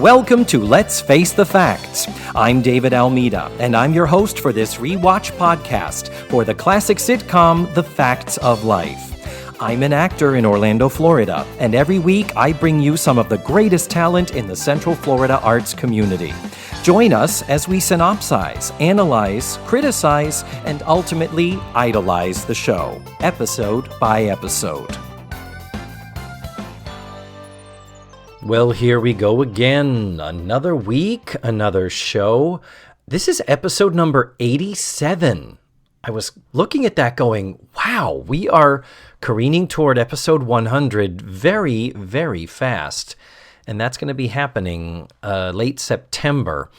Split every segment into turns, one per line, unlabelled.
Welcome to Let's Face the Facts. I'm David Almeida, and I'm your host for this rewatch podcast for the classic sitcom, The Facts of Life. I'm an actor in Orlando, Florida, and every week I bring you some of the greatest talent in the Central Florida arts community. Join us as we synopsize, analyze, criticize, and ultimately idolize the show, episode by episode. Well, here we go again. Another week, another show. This is episode number 87. I was looking at that going, wow, we are careening toward episode 100 very, very fast. And that's going to be happening late September.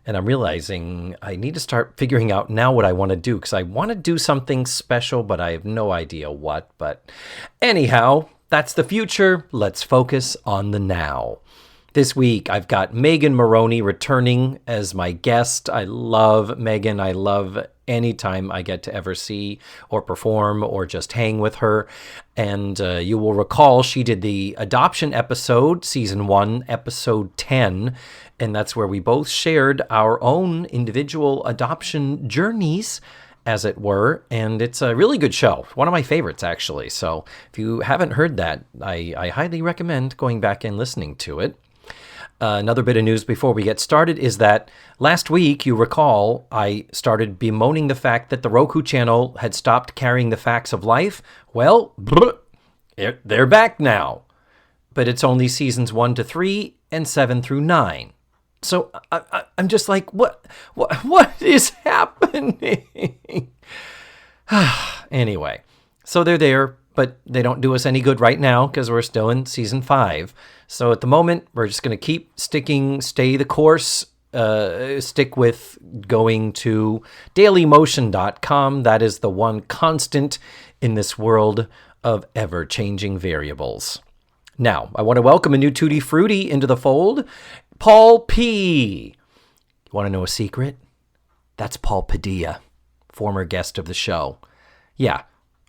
And I'm realizing I need to start figuring out now what I want to do, because I want to do something special, but I have no idea what. But anyhow, that's the future. Let's focus on the now. This week, I've got Meghan Moroney returning as my guest. I love Meghan. I love any time I get to ever see or perform or just hang with her. And you will recall she did the adoption episode, season 1, episode 10. And that's where we both shared our own individual adoption journeys, as it were, and it's a really good show. One of my favorites, actually. So if you haven't heard that, I highly recommend going back and listening to it. Another bit of news before we get started is that last week, you recall, I started bemoaning the fact that the Roku channel had stopped carrying the facts of life. Well, they're back now. But it's only seasons 1 to 3 and 7 through 9. So I'm just like, what is happening? Anyway, so they're there, but they don't do us any good right now because we're still in season 5. So at the moment, we're just going to keep stay the course, stick with going to dailymotion.com. That is the one constant in this world of ever-changing variables. Now, I want to welcome a new Tutti Frutti into the fold. Paul P. You want to know a secret? That's Paul Padilla, former guest of the show. Yeah,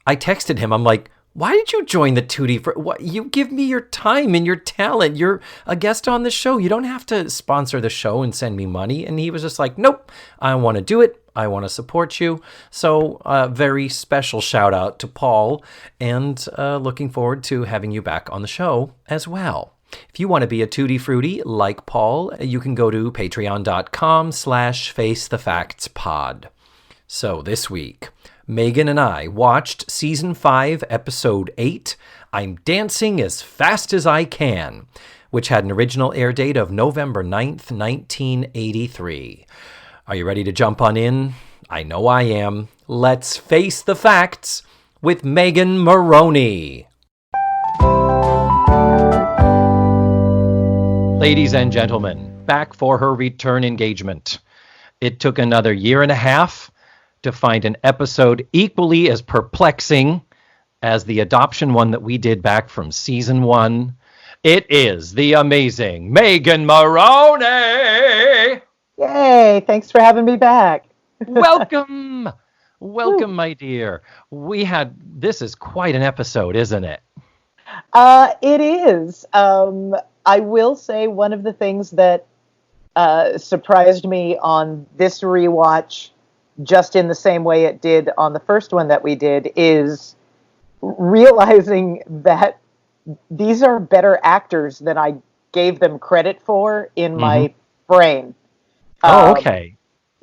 I texted him. I'm like, why did you join the Tutti Frutti? What? You give me your time and your talent. You're a guest on the show. You don't have to sponsor the show and send me money. And he was just like, nope, I want to do it. I want to support you. So very special shout out to Paul, and looking forward to having you back on the show as well. If you want to be a Tutti Frutti like Paul, you can go to patreon.com/facethefactspod. So this week, Meghan and I watched season 5, episode 8, I'm Dancing as Fast as I Can, which had an original air date of November 9th, 1983. Are you ready to jump on in? I know I am. Let's face the facts with Meghan Moroney. Ladies and gentlemen, back for her return engagement. It took another year and a half to find an episode equally as perplexing as the adoption one that we did back from season 1. It is the amazing Meghan Moroney!
Yay, thanks for having me back.
Welcome, my dear. This is quite an episode, isn't it?
It is. I will say one of the things that surprised me on this rewatch, just in the same way it did on the first one that we did, is realizing that these are better actors than I gave them credit for in my brain.
Okay.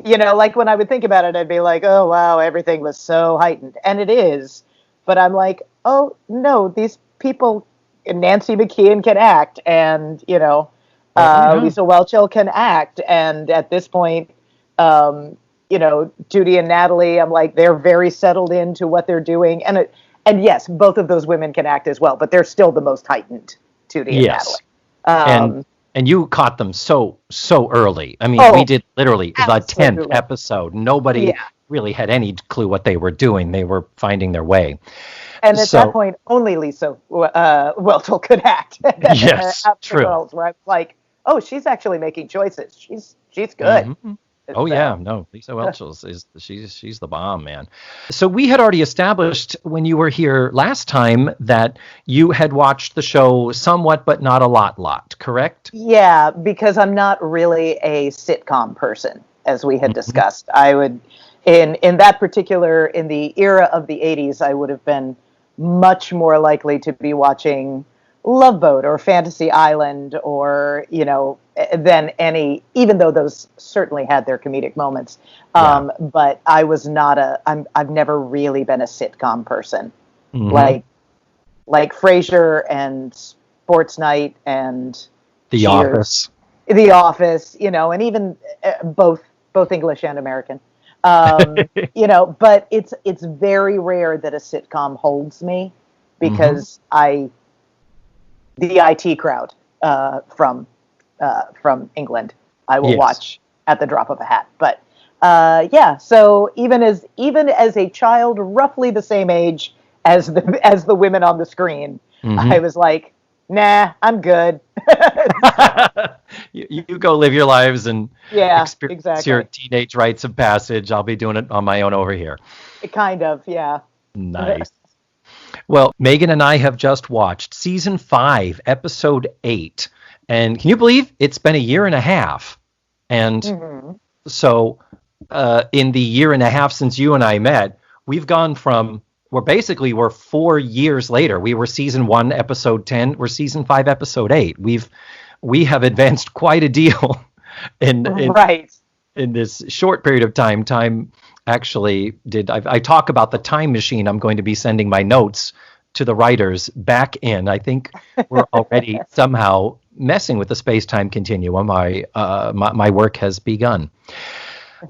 You know, like when I would think about it, I'd be like, oh, wow, everything was so heightened. And it is. But I'm like, oh, no, these people, Nancy McKeon can act. And, you know, Lisa Whelchel can act. And at this point, you know, Judy and Natalie, I'm like, they're very settled into what they're doing. And yes, both of those women can act as well. But they're still the most heightened, Judy and Natalie.
And you caught them so early. I mean, we did literally the 10th episode. Nobody really had any clue what they were doing. They were finding their way.
And at that point, only Lisa Whelchel could act.
Yes, true.
Where I was like, oh, she's actually making choices. She's good.
Oh yeah,
So
no, Lisa Welch is she's the bomb, man. So we had already established when you were here last time that you had watched the show somewhat, but not a lot, correct?
yeah, because I'm not really a sitcom person, as we had
Mhm.
discussed. I would, in that particular, in the era of the '80s, I would have been much more likely to be watching Love Boat or Fantasy Island, or than any. Even though those certainly had their comedic moments,
Yeah.
but I was not a. I've never really been a sitcom person,
Hmm.
like Frasier and Sports Night and
The
Cheers,
Office.
The Office, and even both English and American. But it's very rare that a sitcom holds me,
Hmm.
because the IT crowd, from England, I will
Yes.
watch at the drop of a hat. But yeah, so even as a child, roughly the same age as the women on the screen, I
Hmm.
was like, nah, I'm good. So
You go live your lives and
yeah,
experience your
exactly.
teenage rites of passage. I'll be doing it on my own over here.
Kind of, yeah.
Nice. Well, Megan and I have just watched season 5, episode 8. And can you believe it's been a year and a half? And
Hmm.
so, in the year and a half since you and I met, we've gone from, we're 4 years later. We were season 1, episode 10. We're season 5, episode 8. We have advanced quite a deal in
Right.
in this short period of time. Time actually did. I talk about the time machine. I'm going to be sending my notes to the writers back in. I think we're already somehow messing with the space time continuum. My work has begun.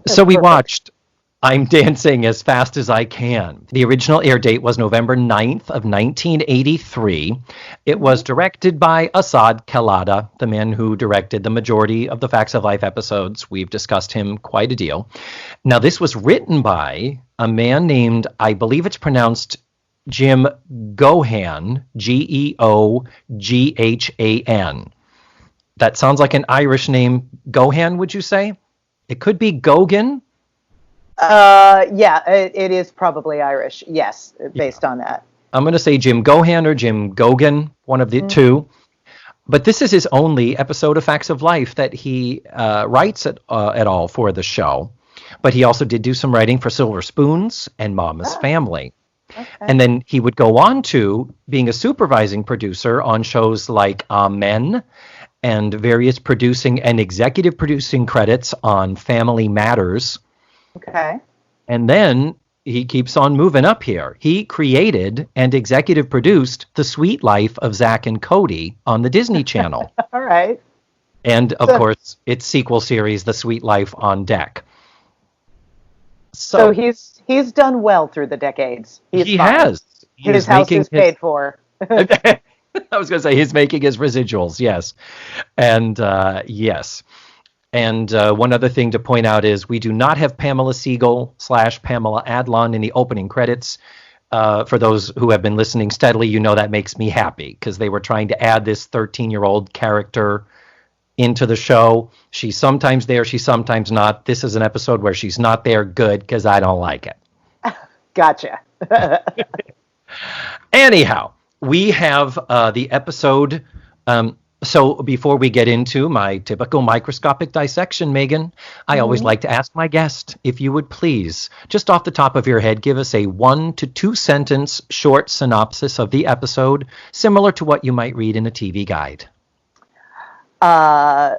So we
Perfect.
watched I'm Dancing as Fast as I Can. The original air date was November 9th of 1983. It was
Hmm.
directed by Asad Khalada, the man who directed the majority of the Facts of Life episodes. We've discussed him quite a deal. Now, this was written by a man named, I believe it's pronounced Jim Gohan, Geoghan. That sounds like an Irish name. Gohan, would you say? It could be Gogan.
Yeah, it is probably Irish. Yes,
Yeah.
based on that.
I'm going to say Jim Gohan or Jim Gogan, one of the
Hmm.
two. But this is his only episode of Facts of Life that he writes at all for the show. But he also did do some writing for Silver Spoons and Mama's
Ah,
Family.
okay.
And then he would go on to being a supervising producer on shows like Amen and various producing and executive producing credits on Family Matters.
Okay.
And then he keeps on moving up here. He created and executive produced The Sweet Life of Zach and Cody on the Disney Channel.
All right.
And of
So
course, its sequel series, The Sweet Life on Deck.
so
So
he's done well through the decades. He's
he
fine.
has. He
His
is
house
making
is
his.
paid for.
I was going to say he's making his residuals, yes. And yes. And one other thing to point out is we do not have Pamela Siegel / Pamela Adlon in the opening credits. For those who have been listening steadily, you know that makes me happy because they were trying to add this 13-year-old character into the show. She's sometimes there, she's sometimes not. This is an episode where she's not there. Good, because I don't like it.
Gotcha.
Anyhow, we have the episode. So before we get into my typical microscopic dissection, Megan, I always
Mhm.
like to ask my guest if you would please, just off the top of your head, give us a 1 to 2 sentence short synopsis of the episode, similar to what you might read in a TV guide.
Uh,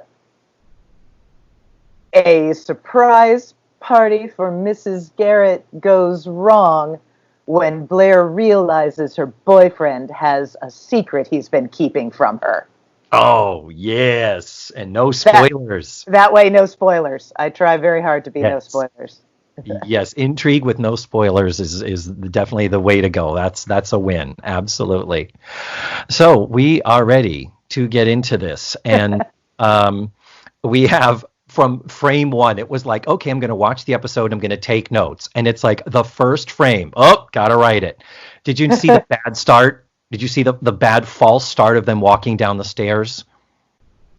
a surprise party for Mrs. Garrett goes wrong when Blair realizes her boyfriend has a secret he's been keeping from her.
Oh, yes. And no
That
spoilers.
that way, no spoilers. I try very hard to be no
Yes.
spoilers.
Yes, intrigue with no spoilers is definitely the way to go. That's a win. Absolutely. So we are ready to get into this, and um, we have from frame one. It was like, okay, I'm going to watch the episode. I'm going to take notes, and it's like the first frame. Oh, gotta write it. Did you see the bad start? Did you see the bad false start of them walking down the stairs?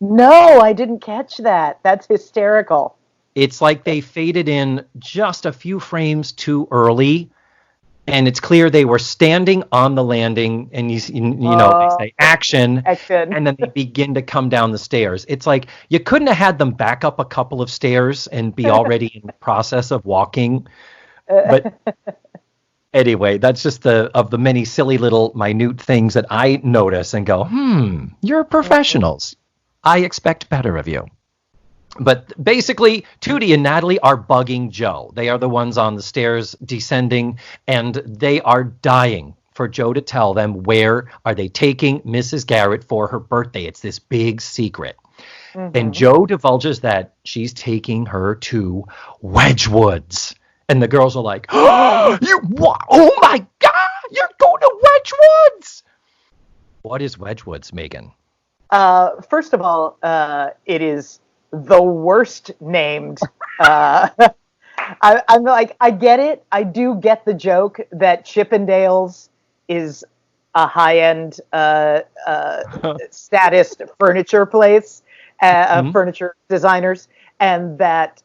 No, I didn't catch that. That's hysterical.
It's like they faded in just a few frames too early, and it's clear they were standing on the landing, and they say action,
Action.
and then they begin to come down the stairs. It's like you couldn't have had them back up a couple of stairs and be already in the process of walking. But anyway, that's just of the many silly little minute things that I notice and go, you're professionals. I expect better of you. But basically, Tootie and Natalie are bugging Joe. They are the ones on the stairs descending, and they are dying for Joe to tell them where are they taking Mrs. Garrett for her birthday. It's this big secret. And Joe divulges that she's taking her to Wedgwoods. And the girls are like, oh my God, you're going to Wedgwoods. What is Wedgwoods, Meghan?
First of all, it is the worst named. I'm like, I get it. I do get the joke that Chippendales is a high-end status furniture place, furniture designers, and that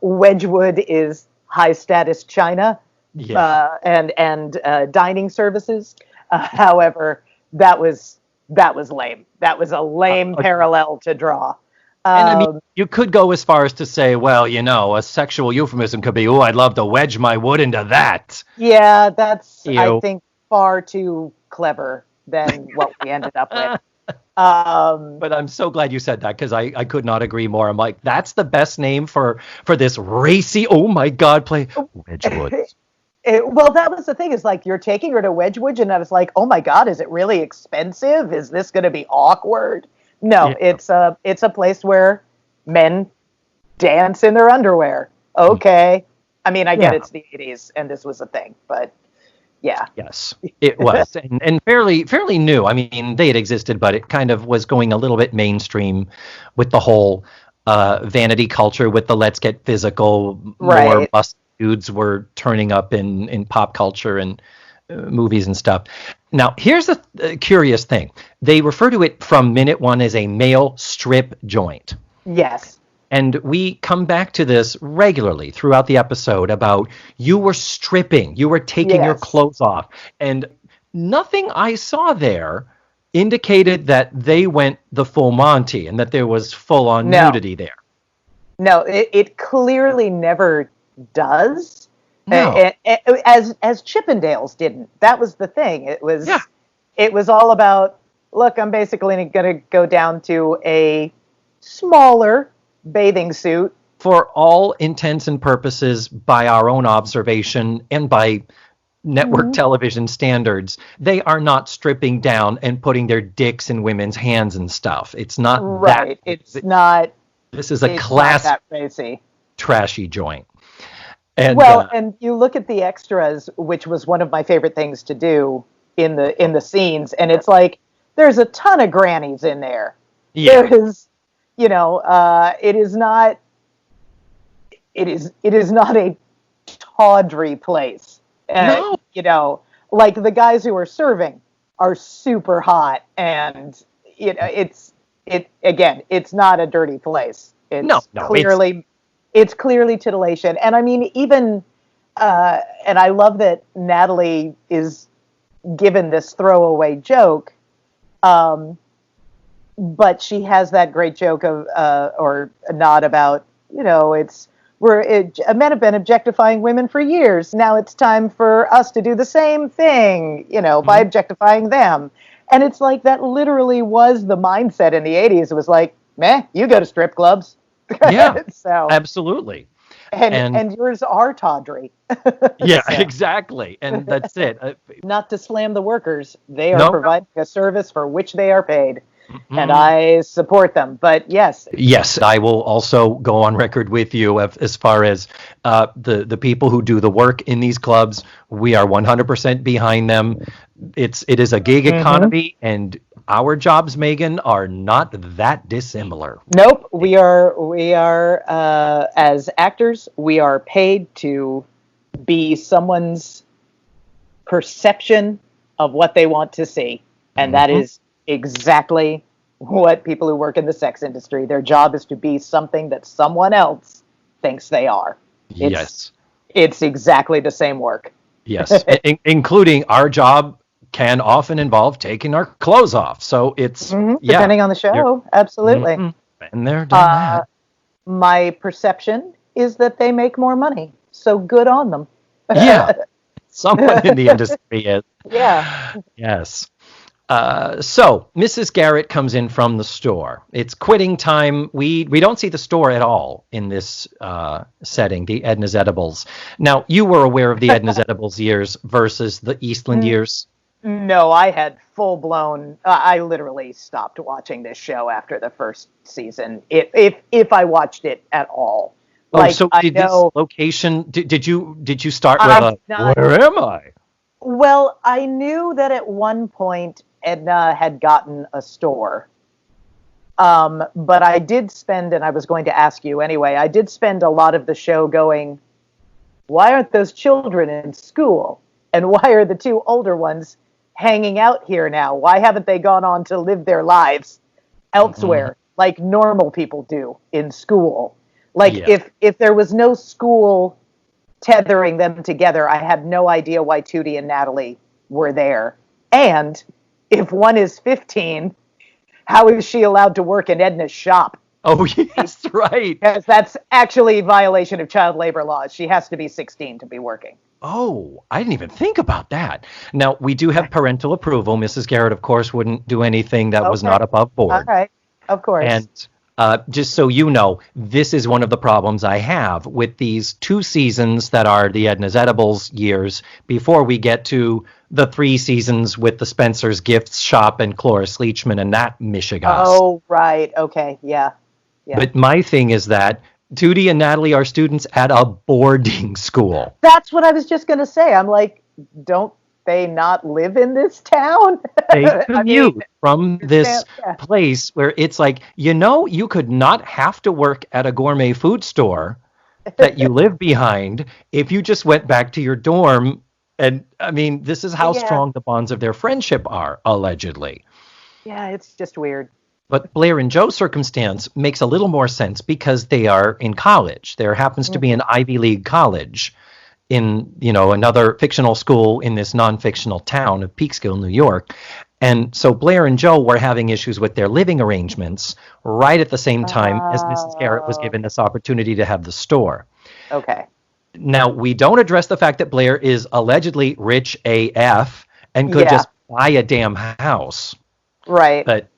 Wedgwood is high-status China and dining services. However, that was lame. That was a lame parallel to draw.
And I mean, you could go as far as to say, well, a sexual euphemism could be, I'd love to wedge my wood into that.
Yeah, that's, I think, far too clever than what we ended up with.
But I'm so glad you said that, because I could not agree more. I'm like, that's the best name for this racy, oh my God, play Wedgwood.
Well, that was the thing, is like, you're taking her to Wedgwood, and I was like, oh my God, is it really expensive? Is this going to be awkward? No, it's a place where men dance in their underwear. Okay. I mean, I get it's the 80s and this was a thing, but yeah.
Yes, it was. and fairly new. I mean, they had existed, but it kind of was going a little bit mainstream with the whole vanity culture, with the let's get physical.
Right.
More bust dudes were turning up in pop culture and movies and stuff. Now, here's the curious thing. They refer to it from minute one as a male strip joint.
Yes.
And we come back to this regularly throughout the episode about you were stripping, you were taking your clothes off. And nothing I saw there indicated that they went the full Monty and that there was full-on nudity there.
No, it clearly never does.
No.
As Chippendales didn't. That was the thing. It was all about, look, I'm basically going to go down to a smaller bathing suit.
For all intents and purposes, by our own observation and by network television standards, they are not stripping down and putting their dicks in women's hands and stuff. It's not
right.
That.
It's not.
This is a classic trashy joint. And,
and you look at the extras, which was one of my favorite things to do in the scenes, and it's like there's a ton of grannies in there. Yeah. There is, it is not a tawdry place.
No.
Like the guys who are serving are super hot, and it's not a dirty place. It's clearly titillation. And I mean, even, and I love that Natalie is given this throwaway joke, but she has that great joke of, or a nod about, men have been objectifying women for years. Now it's time for us to do the same thing, by objectifying them. And it's like, that literally was the mindset in the 80s. It was like, you go to strip clubs.
Yeah, so, absolutely.
And yours are tawdry.
Yeah, so. Exactly. And that's it.
Not to slam the workers. They are providing a service for which they are paid. And I support them. But yes.
Yes, I will also go on record with you as far as the people who do the work in these clubs. We are 100% behind them. It is a gig economy, and our jobs, Meghan, are not that dissimilar.
Nope. We are as actors, we are paid to be someone's perception of what they want to see. And that is exactly what people who work in the sex industry, their job is to be something that someone else thinks they are.
Yes.
It's exactly the same work.
Yes. Including our job can often involve taking our clothes off. So it's,
Depending on the show. Absolutely.
And they're done that.
My perception is that they make more money. So good on them.
Yeah. Someone in the industry is.
Yeah.
Yes. So Mrs. Garrett comes in from the store. It's quitting time. We don't see the store at all in this setting, the Edna's Edibles. Now, you were aware of the Edna's Edibles years versus the Eastland years?
No, I had full blown. I literally stopped watching this show after the first season, if I watched it at all.
Like, so did this location? Did you start with where am I?
Well, I knew that at one point Edna had gotten a store. But I did spend, and I was going to ask you anyway, I did spend a lot of the show going, why aren't those children in school? And why are the two older ones hanging out here now? Why haven't they gone on to live their lives elsewhere like normal people do in school? Like if there was no school tethering them together, I had no idea why Tootie and Natalie were there. And if one is 15, how is she allowed to work in Edna's shop?
Oh, yes, right.
Because that's actually a violation of child labor laws. She has to be 16 to be working.
Oh, I didn't even think about that. Now, we do have parental approval. Mrs. Garrett, of course, wouldn't do anything that was not above board.
All right, of course.
And just so you know, this is one of the problems I have with these 2 seasons that are the Edna's Edibles years before we get to the 3 seasons with the Spencer's Gifts Shop and Cloris Leachman and that Michigas.
Oh, right. Okay. Yeah.
But my thing is that Tootie and Natalie are students at a boarding school.
That's what I was just going to say. I'm like, don't they not live in this town?
They commute from this place where it's like, you could not have to work at a gourmet food store that you live behind if you just went back to your dorm. And I mean, this is how strong the bonds of their friendship are, allegedly.
Yeah, it's just weird.
But Blair and Joe's circumstance makes a little more sense because they are in college. There happens to be an Ivy League college in, another fictional school in this non-fictional town of Peekskill, New York. And so Blair and Joe were having issues with their living arrangements right at the same time as Mrs. Garrett was given this opportunity to have the store.
Okay.
Now, we don't address the fact that Blair is allegedly rich AF and could just buy a damn house.
Right.
But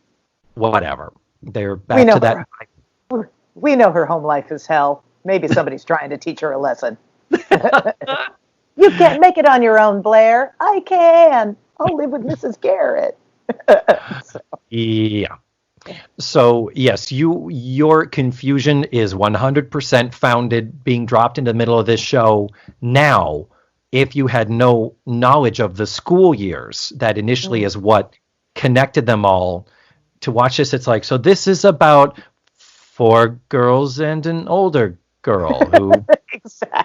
whatever. They're back to that.
We know her home life is hell. Maybe somebody's trying to teach her a lesson. You can't make it on your own, Blair. I can. I'll live with Mrs. Garrett.
Yeah. So, yes, your confusion is 100% founded, being dropped into the middle of this show now. If you had no knowledge of the school years, that initially is what connected them all. To watch this, it's like, so this is about 4 girls and an older girl who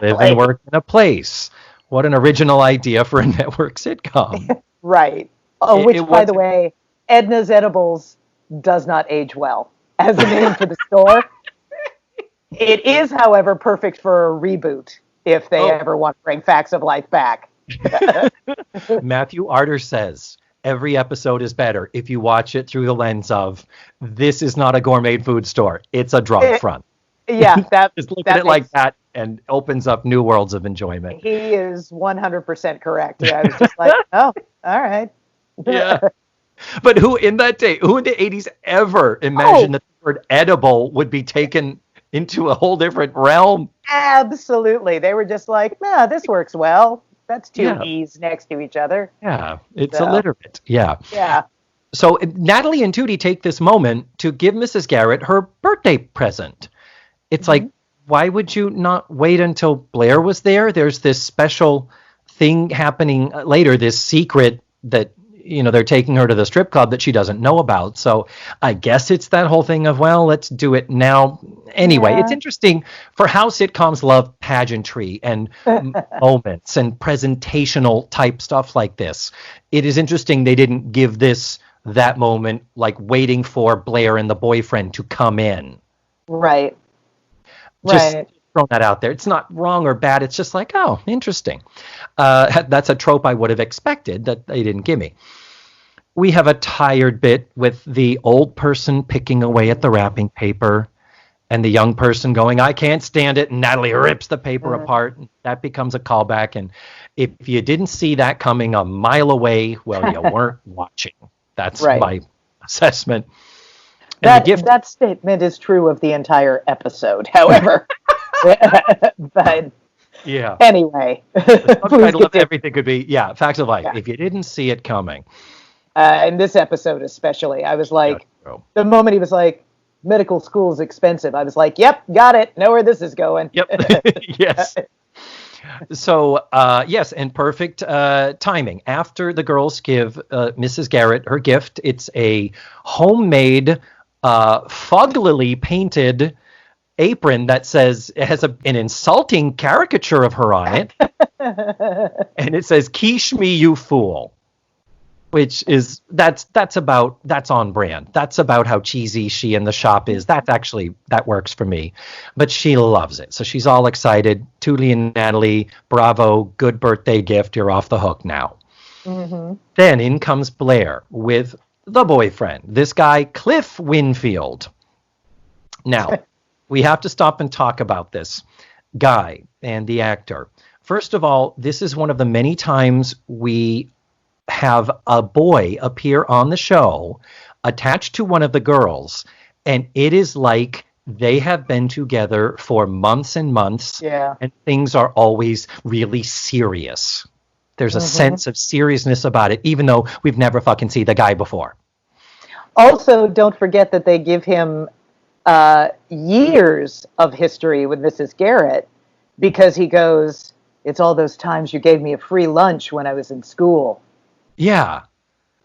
live and work in a place. What an original idea for a network sitcom.
Right. Oh, which, by the way, Edna's Edibles does not age well as a name for the store. It is, however, perfect for a reboot if they ever want to bring Facts of Life back.
Matthew Arter says, every episode is better if you watch it through the lens of, this is not a gourmet food store. It's a drug front.
Yeah.
Just look at it like that and opens up new worlds of enjoyment.
He is 100% correct. Yeah, I was just like, oh, all right.
Yeah. But who in the 80s ever imagined that the word edible would be taken into a whole different realm?
Absolutely. They were just like, nah, this works well. That's 2 E's next to each other.
Yeah, it's alliterate. Yeah.
Yeah.
So Natalie and Tootie take this moment to give Mrs. Garrett her birthday present. It's like, why would you not wait until Blair was there? There's this special thing happening later, this secret that, they're taking her to the strip club that she doesn't know about. So I guess it's that whole thing of, well, let's do it now. Anyway, it's interesting for how sitcoms love pageantry and moments and presentational type stuff like this. It is interesting they didn't give that moment like waiting for Blair and the boyfriend to come in.
Right.
Just throwing that out there. It's not wrong or bad. It's just like, oh, interesting. That's a trope I would have expected that they didn't give me. We have a tired bit with the old person picking away at the wrapping paper and the young person going, I can't stand it. And Natalie rips the paper apart. That becomes a callback. And if you didn't see that coming a mile away, well, you weren't watching. That's my assessment.
That statement is true of the entire episode, however. But
yeah.
Anyway.
The subtitle of everything could be, facts of life. Yeah. If you didn't see it coming.
In this episode especially, I was like, the moment he was like, medical school is expensive, I was like, yep, got it. Know where this is going.
Yep. Yes. So, yes, and perfect timing. After the girls give Mrs. Garrett her gift, it's a homemade, fugly painted apron that says it has an insulting caricature of her on it. And it says, quiche me, you fool. Which is, that's on brand. That's about how cheesy she in the shop is. That works for me. But she loves it. So she's all excited. Tuli and Natalie, bravo, good birthday gift. You're off the hook now. Mm-hmm. Then in comes Blair with the boyfriend. This guy, Cliff Winfield. Now, we have to stop and talk about this guy and the actor. First of all, this is one of the many times we have a boy appear on the show attached to one of the girls, and it is like they have been together for months and months, and things are always really serious. There's a sense of seriousness about it, even though we've never fucking seen the guy before.
Also, don't forget that they give him years of history with Mrs. Garrett, because he goes, it's all those times you gave me a free lunch when I was in school.
Yeah.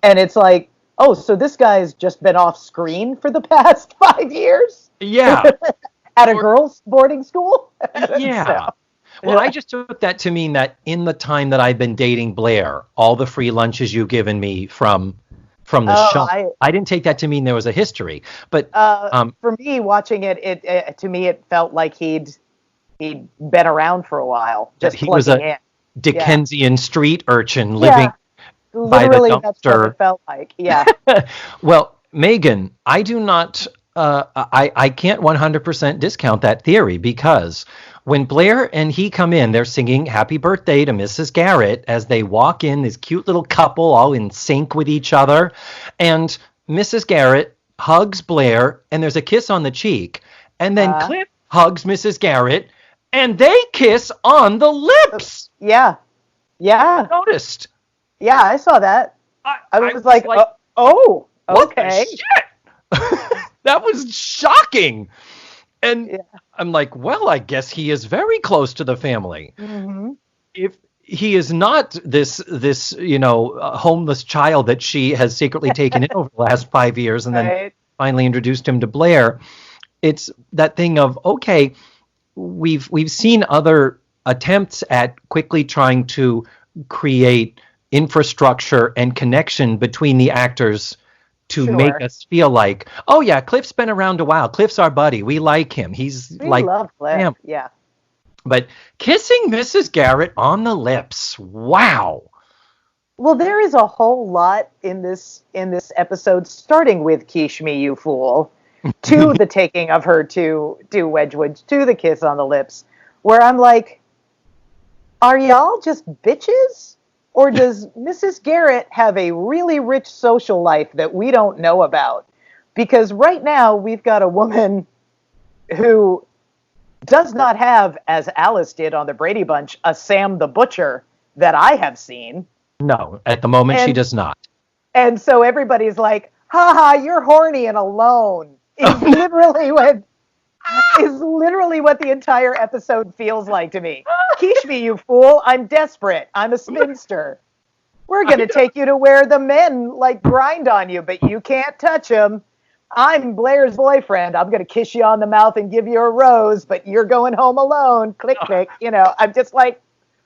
And it's like, oh, so this guy's just been off screen for the past 5 years?
Yeah.
At a girls' boarding school?
Yeah. So, well, I just took that to mean that in the time that I've been dating Blair, all the free lunches you've given me from the show, I didn't take that to mean there was a history. But
for me, watching it, to me, it felt like he'd been around for a while. Just
he was a Dickensian street urchin living
literally,
by the dumpster.
That's what it felt like. Yeah.
Well, Meghan, I do not. I can't 100% discount that theory, because when Blair and he come in, they're singing "Happy Birthday" to Mrs. Garrett as they walk in. This cute little couple, all in sync with each other, and Mrs. Garrett hugs Blair, and there's a kiss on the cheek, and then Cliff hugs Mrs. Garrett, and they kiss on the lips.
Yeah.
I noticed.
Yeah, I saw that. I was like, oh, okay.
What the shit? That was shocking. And I'm like, well, I guess he is very close to the family. Mm-hmm. If he is not this homeless child that she has secretly taken in over the last 5 years and then finally introduced him to Blair, it's that thing of, okay, we've seen other attempts at quickly trying to create infrastructure and connection between the actors to make us feel like, oh yeah, Cliff's been around a while. Cliff's our buddy. We like him. We love Cliff.
Yeah.
But kissing Mrs. Garrett on the lips, wow.
Well, there is a whole lot in this episode, starting with "Quiche me, you fool," to the taking of her to Wedgwood, to the kiss on the lips, where I'm like, are y'all just bitches? Or does Mrs. Garrett have a really rich social life that we don't know about? Because right now we've got a woman who does not have, as Alice did on the Brady Bunch, a Sam the Butcher that I have seen.
No, at the moment she does not.
And so everybody's like, haha, you're horny and alone. Is literally what the entire episode feels like to me. Quiche me, you fool. I'm desperate. I'm a spinster. We're going to take you to where the men grind on you, but you can't touch them. I'm Blair's boyfriend. I'm going to kiss you on the mouth and give you a rose, but you're going home alone. Click, click. I'm just like,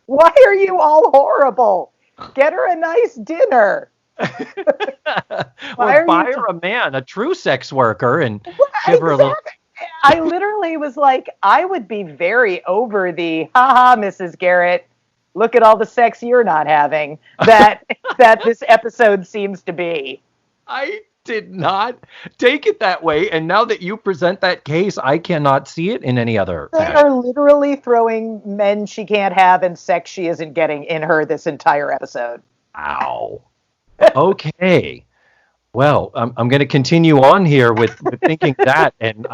why are you all horrible? Get her a nice dinner.
Or buy her a man, a true sex worker, and give her a little...
I literally was like, I would be very over the, haha, Mrs. Garrett, look at all the sex you're not having, that this episode seems to be.
I did not take it that way. And now that you present that case, I cannot see it in any other
They
fashion.
are literally throwing men she can't have and sex she isn't getting in her this entire episode.
Ow. Okay. Well, I'm going to continue on here with thinking that, and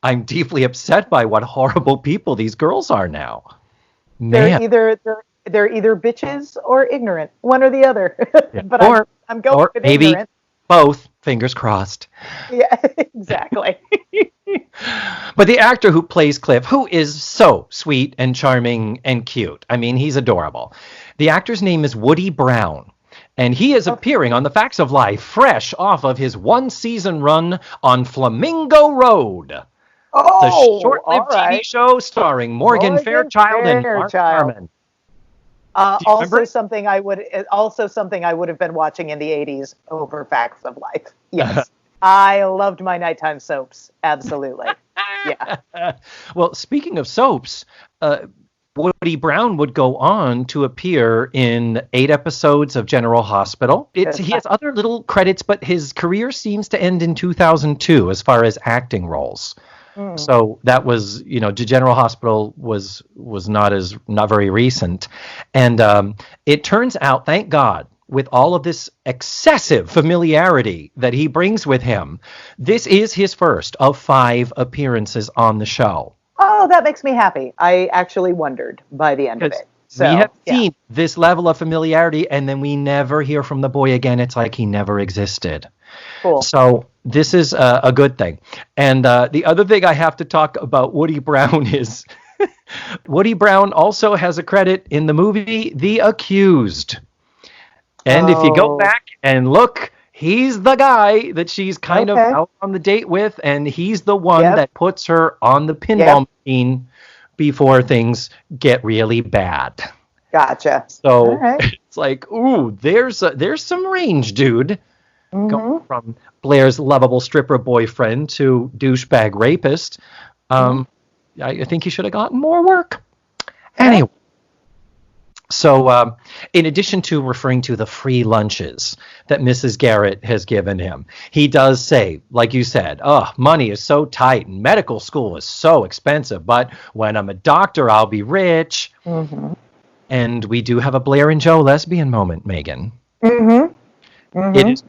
I'm deeply upset by what horrible people these girls are now.
They're
Man.
either bitches or ignorant, one or the other.
Yeah.
But
Or
I'm going
or
with
maybe
ignorant.
both. Fingers crossed.
Yeah, exactly.
But the actor who plays Cliff, who is so sweet and charming and cute, I mean, he's adorable. The actor's name is Woody Brown. And he is appearing on The Facts of Life, fresh off of his one-season run on Flamingo Road.
Oh,
The short-lived
all right.
TV show starring Morgan Fairchild and Mark Harmon.
Also something I would have been watching in the 80s over Facts of Life. Yes. I loved my nighttime soaps. Absolutely. Yeah.
Well, speaking of soaps, Woody Brown would go on to appear in 8 episodes of General Hospital. He has other little credits, but his career seems to end in 2002 as far as acting roles. So that was, General Hospital was not very recent. And it turns out, thank God, with all of this excessive familiarity that he brings with him, this is his first of 5 appearances on the show.
Oh, that makes me happy. I actually wondered by the end of it. So,
we have seen this level of familiarity, and then we never hear from the boy again. It's like he never existed.
Cool.
So this is a good thing. And the other thing I have to talk about Woody Brown is Woody Brown also has a credit in the movie The Accused. And if you go back and look, he's the guy that she's kind of out on the date with, and he's the one that puts her on the pinball machine before things get really bad.
Gotcha.
So it's like, ooh, there's some range, dude. Going from Blair's lovable stripper boyfriend to douchebag rapist. I think he should have gotten more work. Anyway. So in addition to referring to the free lunches that Mrs. Garrett has given him, he does say, like you said, money is so tight and medical school is so expensive, but when I'm a doctor, I'll be rich. And we do have a Blair and Joe lesbian moment, Megan. It is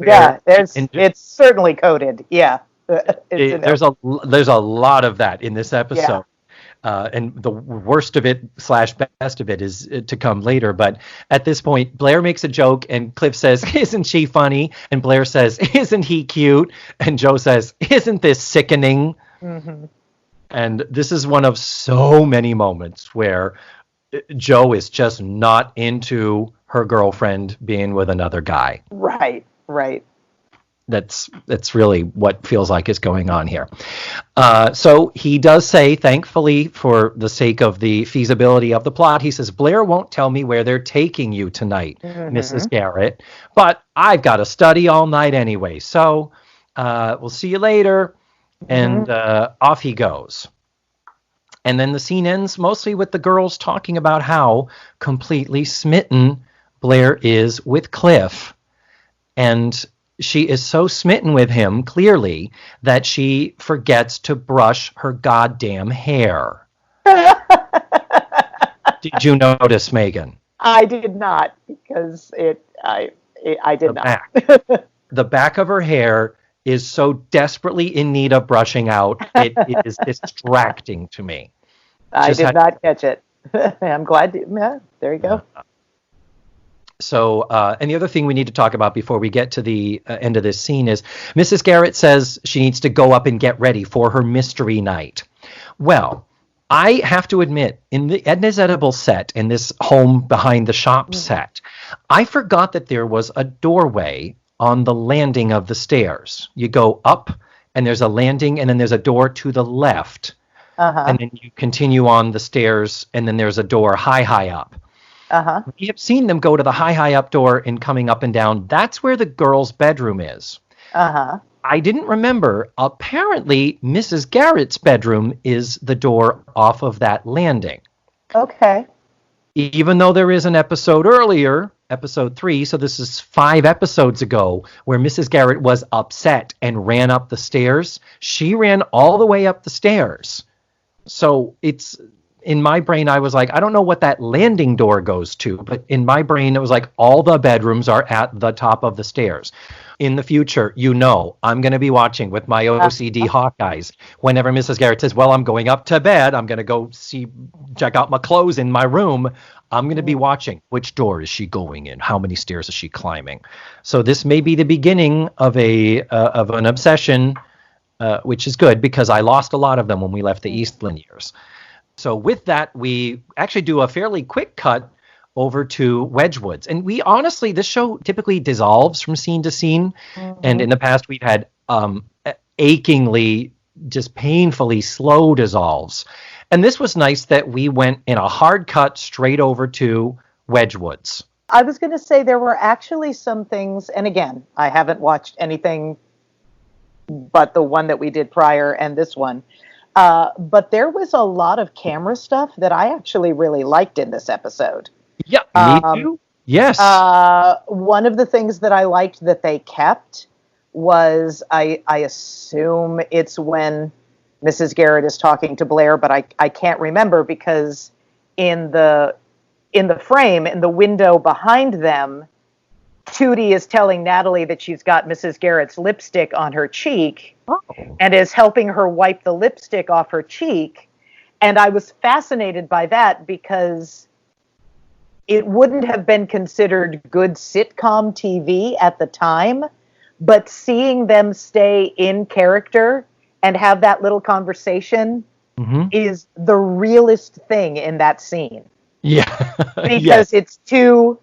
it's certainly coded. Yeah.
There's a lot of that in this episode. And the worst of it / best of it is to come later. But at this point, Blair makes a joke and Cliff says, "Isn't she funny?" And Blair says, "Isn't he cute?" And Joe says, "Isn't this sickening?" And this is one of so many moments where Joe is just not into her girlfriend being with another guy.
Right.
That's really what feels like is going on here. So he does say, thankfully, for the sake of the feasibility of the plot, he says, "Blair won't tell me where they're taking you tonight, Mrs. Garrett, but I've got to study all night anyway. So we'll see you later." And off he goes. And then the scene ends mostly with the girls talking about how completely smitten Blair is with Cliff. And she is so smitten with him, clearly, that she forgets to brush her goddamn hair. Did you notice, Megan?
I did not, because I did not.
The back of her hair is so desperately in need of brushing out, it is distracting to me.
I did not catch it. I'm glad. There you go.
So, and the other thing we need to talk about before we get to the end of this scene is Mrs. Garrett says she needs to go up and get ready for her mystery night. Well, I have to admit, in the Edna's Edible set, in this home behind the shop set, I forgot that there was a doorway on the landing of the stairs. You go up, and there's a landing, and then there's a door to the left. And then you continue on the stairs, and then there's a door high up. We have seen them go to the high up door and coming up and down. That's where the girl's bedroom is. I didn't remember. Apparently, Mrs. Garrett's bedroom is the door off of that landing.
Okay.
Even though there is an episode earlier, episode 3, so this is 5 episodes ago, where Mrs. Garrett was upset and ran up the stairs. She ran all the way up the stairs. So it's, in my brain, I was like, I don't know what that landing door goes to, but in my brain, it was like all the bedrooms are at the top of the stairs. In the future, I'm going to be watching with my OCD Hawkeyes. Whenever Mrs. Garrett says, well, I'm going up to bed, I'm going to go check out my clothes in my room. I'm going to be watching which door is she going in? How many stairs is she climbing? So this may be the beginning of an obsession, which is good because I lost a lot of them when we left the Eastland years. So with that, we actually do a fairly quick cut over to Wedgwoods. And we honestly, this show typically dissolves from scene to scene. Mm-hmm. And in the past, we've had achingly, just painfully slow dissolves. And this was nice that we went in a hard cut straight over to Wedgwoods.
I was going to say there were actually some things, and again, I haven't watched anything but the one that we did prior and this one. But there was a lot of camera stuff that I actually really liked in this episode.
Yeah, me too. Yes.
One of the things that I liked that they kept was, I assume it's when Mrs. Garrett is talking to Blair, but I can't remember because in the frame, in the window behind them, Tootie is telling Natalie that she's got Mrs. Garrett's lipstick on her cheek and is helping her wipe the lipstick off her cheek. And I was fascinated by that because it wouldn't have been considered good sitcom TV at the time, but seeing them stay in character and have that little conversation is the realest thing in that scene.
Yeah.
Because it's two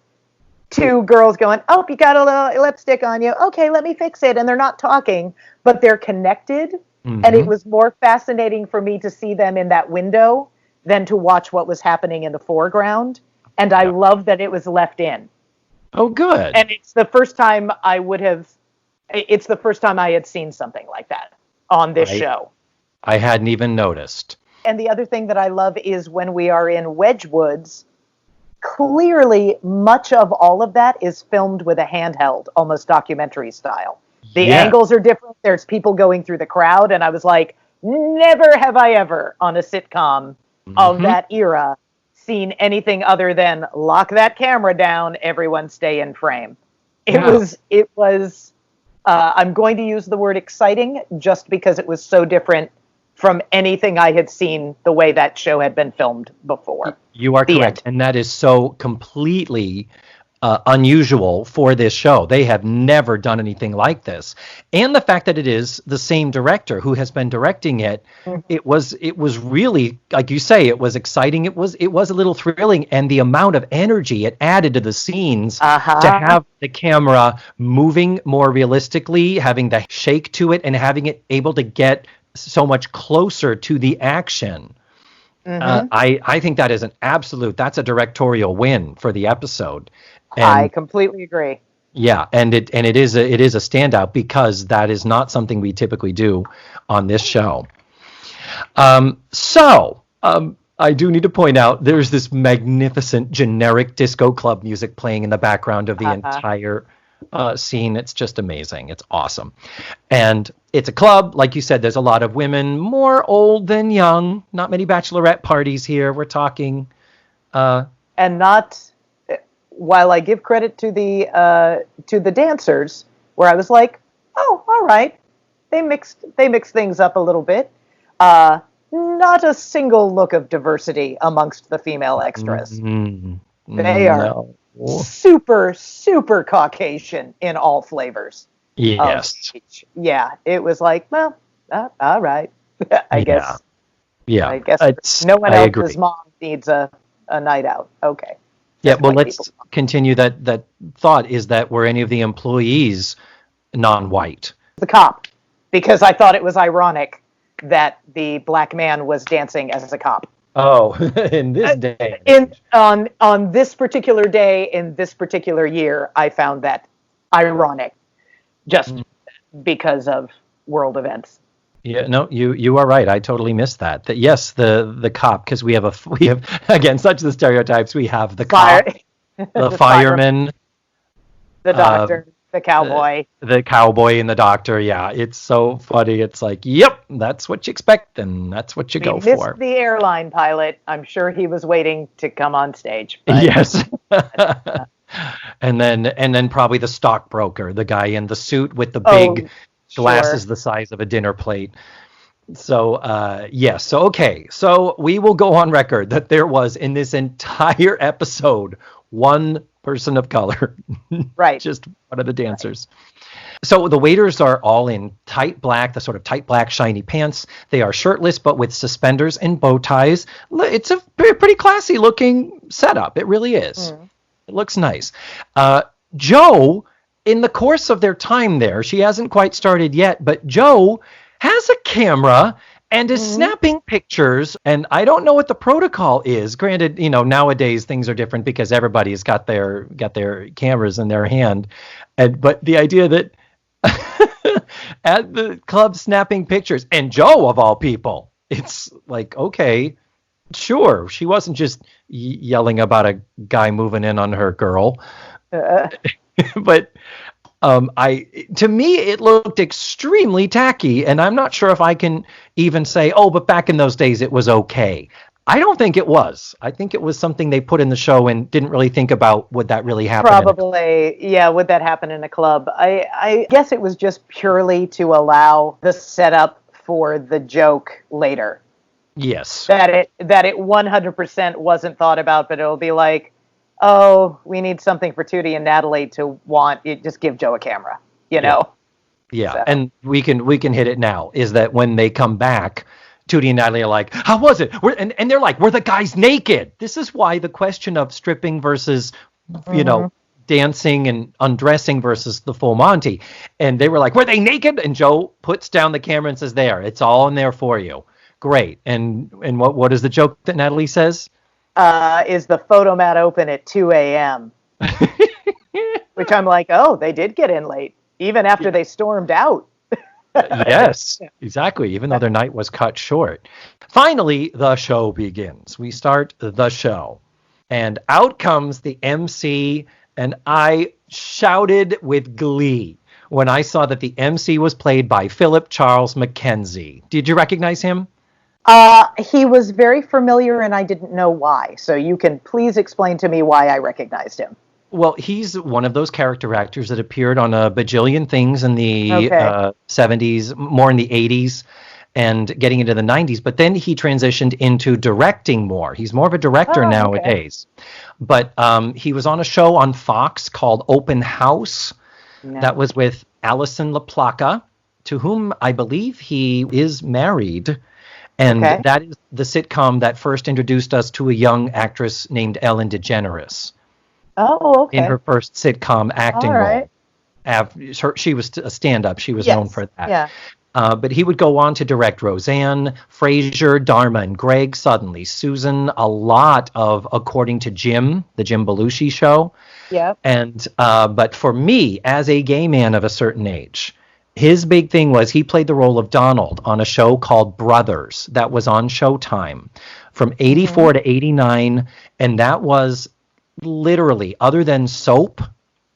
girls going, oh, you got a little lipstick on you. Okay, let me fix it. And they're not talking, but they're connected. And it was more fascinating for me to see them in that window than to watch what was happening in the foreground. And I love that it was left in.
Oh, good.
And it's the first time I had seen something like that on this show.
I hadn't even noticed.
And the other thing that I love is when we are in Wedgwoods, clearly much of all of that is filmed with a handheld, almost documentary style. The angles are different. There's people going through the crowd. And I was like, never have I ever on a sitcom of that era seen anything other than lock that camera down, everyone stay in frame. It was I'm going to use the word exciting just because it was so different from anything I had seen the way that show had been filmed before.
You are correct. And that is so completely unusual for this show. They have never done anything like this. And the fact that it is the same director who has been directing it, it was really, like you say, it was exciting. It was a little thrilling, and the amount of energy it added to the scenes to have the camera moving more realistically, having the shake to it, and having it able to get so much closer to the action. I think that is that's a directorial win for the episode. And
I completely agree.
Yeah, and it is a standout because that is not something we typically do on this show. So I do need to point out there's this magnificent generic disco club music playing in the background of the entire scene. It's just amazing. It's awesome. And it's a club. Like you said, there's a lot of women, more old than young. Not many bachelorette parties here. We're talking.
And not, while I give credit to the dancers, where I was like, oh, all right. They mixed things up a little bit. Not a single look of diversity amongst the female extras. They are super, super Caucasian in all flavors.
Yes.
Yeah, it was like, well, all right. I guess.
Yeah.
I guess no one else's mom needs a night out. Okay.
Yeah, well, let's continue that thought. Is that were any of the employees non-white? The
cop, because I thought it was ironic that the black man was dancing as a cop.
Oh, in this day.
On this particular day, in this particular year, I found that ironic. Just because of world events.
Yeah, no, you are right. I totally missed that. That yes, the cop, because we have again such the stereotypes. We have the cop, the fireman,
the doctor, the cowboy,
the cowboy, and the doctor. Yeah, it's so funny. It's like, yep, that's what you expect, and that's what you go for.
The airline pilot. I'm sure he was waiting to come on stage. But...
Yes. and then probably the stockbroker, the guy in the suit with the big glasses the size of a dinner plate. So yes. So okay. So we will go on record that there was in this entire episode one person of color.
Right.
Just one of the dancers. Right. So the waiters are all in tight black, the sort of tight black shiny pants. They are shirtless but with suspenders and bow ties. It's a pretty classy looking setup. It really is. Mm. It looks nice. Jo, in the course of their time there, she hasn't quite started yet, but Jo has a camera and is snapping pictures. And I don't know what the protocol is. Granted, nowadays things are different because everybody's got their cameras in their hand. But the idea that at the club snapping pictures, and Jo of all people, it's like, okay, sure. She wasn't just yelling about a guy moving in on her girl. But to me, it looked extremely tacky, and I'm not sure if I can even say, but back in those days, it was okay. I don't think it was. I think it was something they put in the show and didn't really think about, would that really happen?
Probably, yeah, would that happen in a club? I guess it was just purely to allow the setup for the joke later.
Yes.
That it 100% wasn't thought about, but it'll be like, oh, we need something for Tootie and Natalie to want. You just give Jo a camera, know?
Yeah. So. And we can hit it now, is that when they come back, Tootie and Natalie are like, how was it? And they're like, were the guys naked? This is why the question of stripping versus, dancing and undressing versus the full Monty. And they were like, were they naked? And Jo puts down the camera and says, there, it's all in there for you. Great. And what is the joke that Natalie says?
Is the photomat open at 2 a.m.? Which I'm like, oh, they did get in late, even after they stormed out.
Yes, exactly, even though their night was cut short. Finally, the show begins. We start the show, and out comes the MC, and I shouted with glee when I saw that the MC was played by Philip Charles Mackenzie. Did you recognize him?
He was very familiar, and I didn't know why. So you can please explain to me why I recognized him.
Well, he's one of those character actors that appeared on a bajillion things in the 70s, more in the 80s, and getting into the 90s. But then he transitioned into directing more. He's more of a director nowadays. Okay. But he was on a show on Fox called Open House. No. That was with Alison LaPlaca, to whom I believe he is married. And that is the sitcom that first introduced us to a young actress named Ellen DeGeneres.
Oh, okay.
In her first sitcom acting role. She was a stand-up. She was known for that.
Yeah.
But he would go on to direct Roseanne, Frasier, Dharma and Greg, Suddenly Susan, a lot of According to Jim, the Jim Belushi show.
Yeah.
And but for me, as a gay man of a certain age, his big thing was he played the role of Donald on a show called Brothers that was on Showtime from 84 to 89. And that was literally, other than Soap,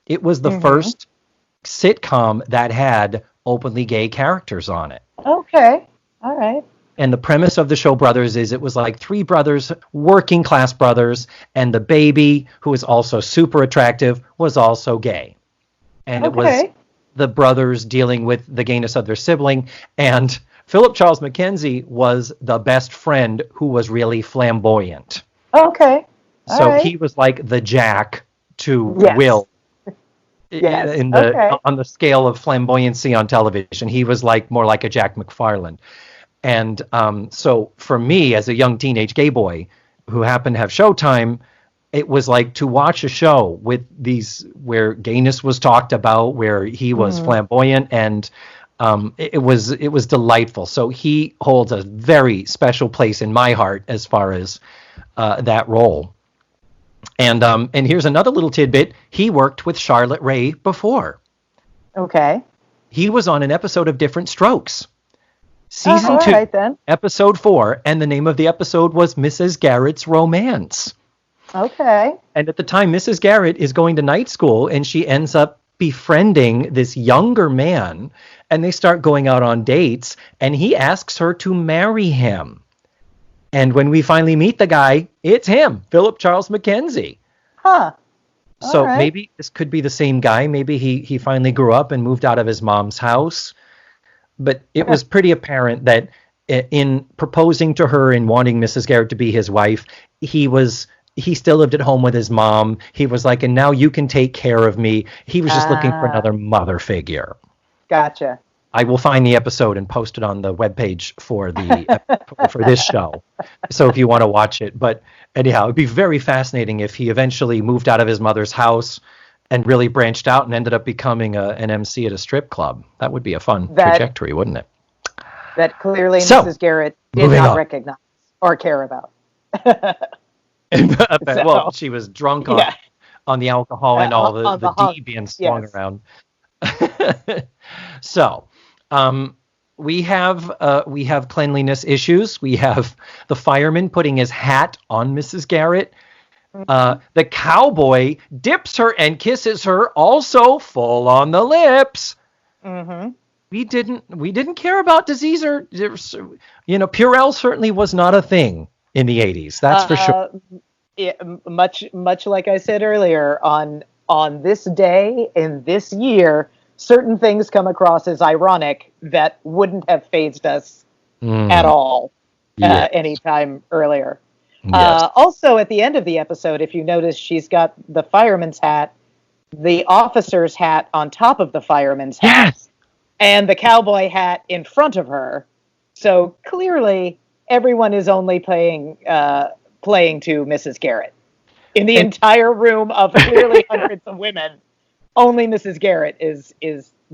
it was the first sitcom that had openly gay characters on it.
Okay. All right.
And the premise of the show Brothers is it was like three brothers, working class brothers, and the baby, who was also super attractive, was also gay. And it was the brothers dealing with the gayness of their sibling. And Philip Charles Mackenzie was the best friend who was really flamboyant.
Okay.
So he was like the Jack to Will. On the scale of flamboyancy on television, he was like more like a Jack McFarland. And so for me, as a young teenage gay boy who happened to have Showtime, it was like to watch a show with these where gayness was talked about, where he was flamboyant, and it was delightful. So he holds a very special place in my heart as far as that role. And here's another little tidbit. He worked with Charlotte Rae before.
Okay.
He was on an episode of Different Strokes. Season 2,
right, then.
episode 4, and the name of the episode was Mrs. Garrett's Romance.
Okay.
And at the time, Mrs. Garrett is going to night school, and she ends up befriending this younger man, and they start going out on dates, and he asks her to marry him. And when we finally meet the guy, it's him, Philip Charles Mackenzie.
Huh.
So
right.
maybe this could be the same guy. Maybe he finally grew up and moved out of his mom's house. But it was pretty apparent that in proposing to her and wanting Mrs. Garrett to be his wife, he still lived at home with his mom. He was like, and now you can take care of me. He was just looking for another mother figure.
Gotcha.
I will find the episode and post it on the webpage for for this show. So if you want to watch it. But anyhow, it'd be very fascinating if he eventually moved out of his mother's house and really branched out and ended up becoming an MC at a strip club. That would be a fun trajectory, wouldn't it?
That clearly Mrs. Garrett did not recognize or care about.
Well, she was drunk on the alcohol and all the D being swung around. So we have cleanliness issues. We have the fireman putting his hat on Mrs. Garrett. The cowboy dips her and kisses her, also full on the lips.
Mm-hmm.
We didn't care about disease or Purell certainly was not a thing in the 80s. That's for sure.
Much like I said earlier, on this day in this year, certain things come across as ironic that wouldn't have fazed us at all any time earlier. Yes. Also, at the end of the episode, if you notice, she's got the fireman's hat, the officer's hat on top of the fireman's hat, and the cowboy hat in front of her. So clearly, everyone is only playing to Mrs. Garrett. In the entire room of clearly hundreds of women, only Mrs. Garrett is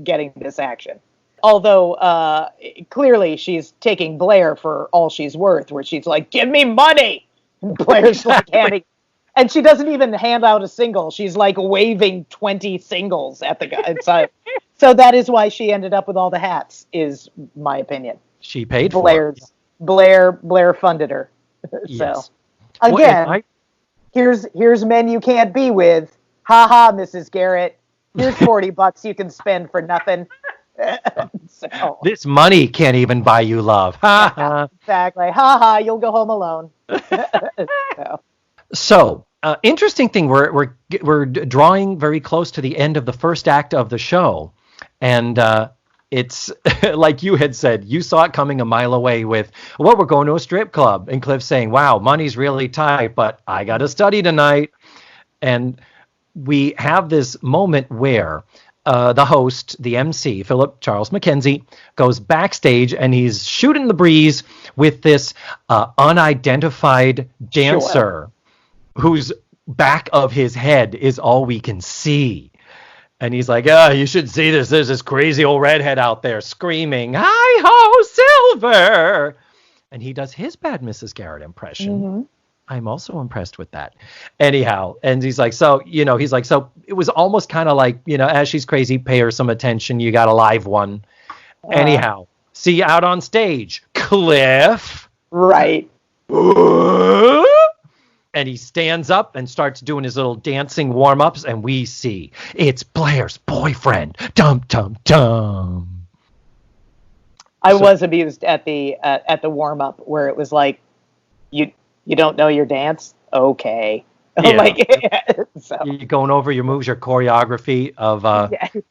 getting this action. Although clearly she's taking Blair for all she's worth, where she's like, "Give me money." And Blair's like handing, and she doesn't even hand out a single. She's like waving 20 singles at the guy. So that is why she ended up with all the hats, is my opinion.
She paid
for it. Blair funded her.
Yes.
So again, here's men you can't be with. Ha ha, Mrs. Garrett. Here's $40 you can spend for nothing. So,
this money can't even buy you love. Ha ha.
Exactly. Ha ha. You'll go home alone.
So interesting thing. We're drawing very close to the end of the first act of the show, and it's like you had said. You saw it coming a mile away. With we're going to a strip club, and Cliff saying, "Wow, money's really tight, but I got to study tonight," and we have this moment where the host, the MC, Philip Charles Mackenzie, goes backstage and he's shooting the breeze with this unidentified dancer whose back of his head is all we can see. And he's like, you should see this. There's this crazy old redhead out there screaming, "Hi-ho, Silver!" And he does his bad Mrs. Garrett impression. Mm-hmm. I'm also impressed with that. Anyhow, and he's like, so it was almost kind of like, as she's crazy, pay her some attention. You got a live one. Anyhow, see you out on stage, Cliff.
Right.
And he stands up and starts doing his little dancing warm-ups, and we see it's Blair's boyfriend. Dum, dum, dum.
I was amused at the warm-up where it was like, you don't know your dance? Okay.
Yeah. So. You're going over your moves, your choreography of,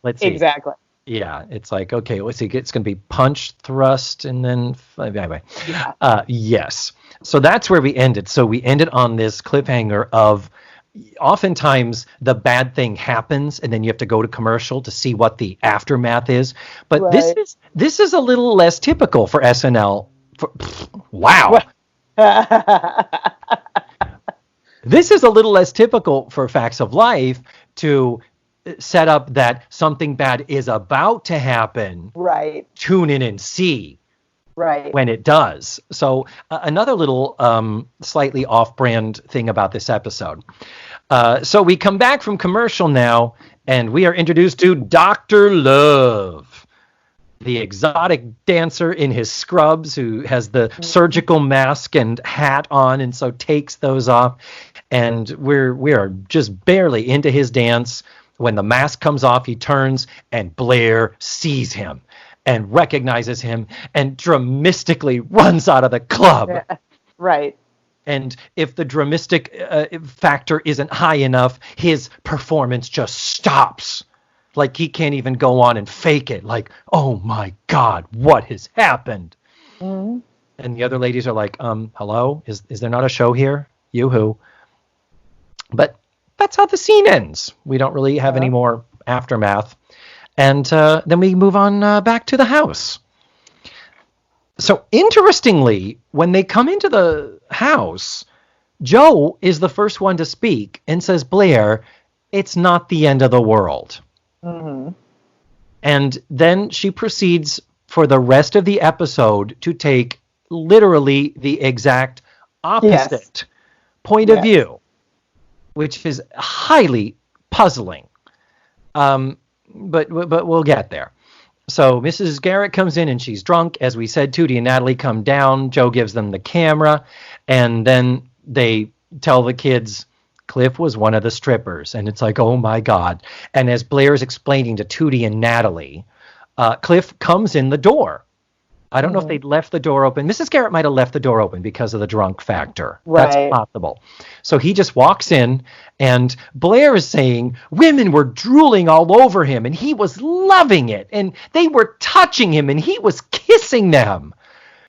let's see.
Exactly.
Yeah, it's like, okay, let's see, it's going to be punch, thrust, and then, anyway. Yeah. Yes. So that's where we ended. So we ended on this cliffhanger of, oftentimes the bad thing happens, and then you have to go to commercial to see what the aftermath is. But this is a little less typical for SNL. Wow. This is a little less typical for Facts of Life to set up that something bad is about to happen.
Right.
Tune in and see.
Right.
When it does. So another little slightly off-brand thing about this episode. So we come back from commercial now, and we are introduced to Dr. Love. the exotic dancer in his scrubs who has the surgical mask and hat on, and so takes those off. And we are just barely into his dance. When the mask comes off, he turns, and Blair sees him and recognizes him and dramatically runs out of the club.
Yeah. Right.
And if the dramatic factor isn't high enough, his performance just stops. Like he can't even go on and fake it. Like, oh my God, what has happened?
Mm-hmm.
And the other ladies are like, hello? Is there not a show here? Yoo-hoo. But that's how the scene ends. We don't really have any more aftermath. And then we move on back to the house. So interestingly, when they come into the house, Joe is the first one to speak and says, Blair, it's not the end of the world.
Mm-hmm.
And then she proceeds for the rest of the episode to take literally the exact opposite point of view, which is highly puzzling. But we'll get there. So Mrs. Garrett comes in and she's drunk. As we said, Tootie and Natalie come down. Joe gives them the camera. And then they tell the kids Cliff was one of the strippers. And it's like, oh, my God. And as Blair is explaining to Tootie and Natalie, Cliff comes in the door. I don't know if they'd left the door open. Mrs. Garrett might have left the door open because of the drunk factor.
Right.
That's possible. So he just walks in, and Blair is saying women were drooling all over him, and he was loving it, and they were touching him, and he was kissing them.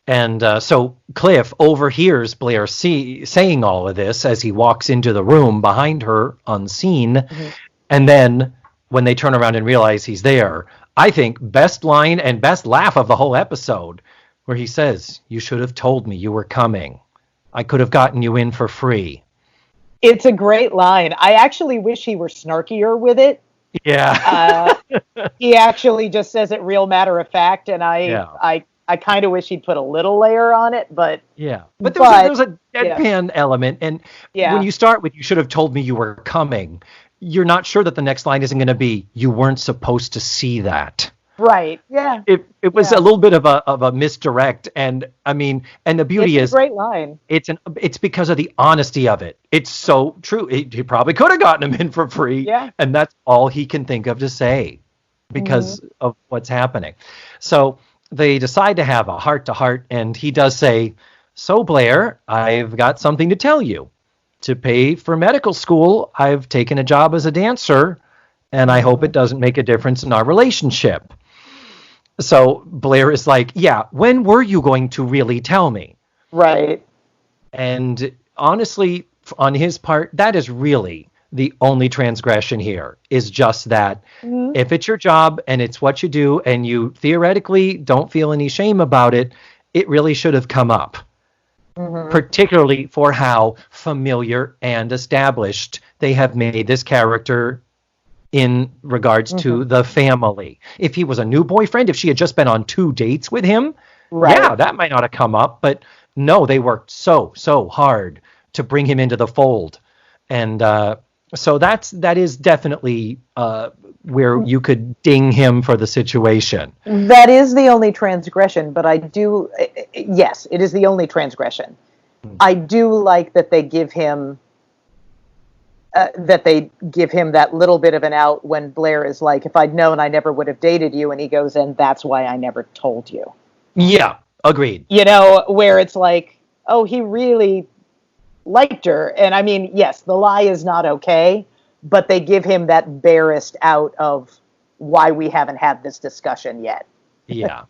And so Cliff overhears Blair saying all of this as he walks into the room behind her unseen. Mm-hmm. And then when they turn around and realize he's there, I think best line and best laugh of the whole episode, where he says, you should have told me you were coming. I could have gotten you in for free.
It's a great line. I actually wish he were snarkier with it.
Yeah.
He actually just says it real matter of fact, and I kind of wish he'd put a little layer on it, but...
Yeah. But there was a deadpan element, and when you start with, you should have told me you were coming, you're not sure that the next line isn't going to be, you weren't supposed to see that.
Right. Yeah.
It was a little bit of a misdirect, and I mean, and the beauty is
a great line.
It's because of the honesty of it. It's so true. He probably could have gotten him in for free, and that's all he can think of to say because of what's happening. So they decide to have a heart-to-heart, and he does say, so Blair, I've got something to tell you. To pay for medical school, I've taken a job as a dancer, and I hope it doesn't make a difference in our relationship. So Blair is like, yeah, when were you going to really tell me?
Right.
And honestly, on his part, that is really the only transgression here, is just that if it's your job and it's what you do and you theoretically don't feel any shame about it, it really should have come up. Particularly for how familiar and established they have made this character in regards to the family. If he was a new boyfriend, if she had just been on 2 dates with him, that might not have come up. But no, they worked so hard to bring him into the fold. And so that is definitely where you could ding him for the situation.
That is the only transgression, but yes, it is the only transgression. I do like that they give him that little bit of an out when Blair is like, if I'd known, I never would have dated you. And he goes, and that's why I never told you.
Yeah, agreed.
You know, where it's like, oh, he really liked her. And I mean, yes, the lie is not okay, but they give him that barest out of why we haven't had this discussion yet.
Yeah.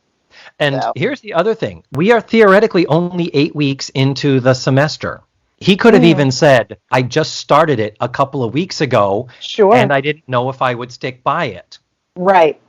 And here's the other thing. We are theoretically only 8 weeks into the semester. He could have even said, I just started it a couple of weeks ago.
Sure.
And I didn't know if I would stick by it.
Right.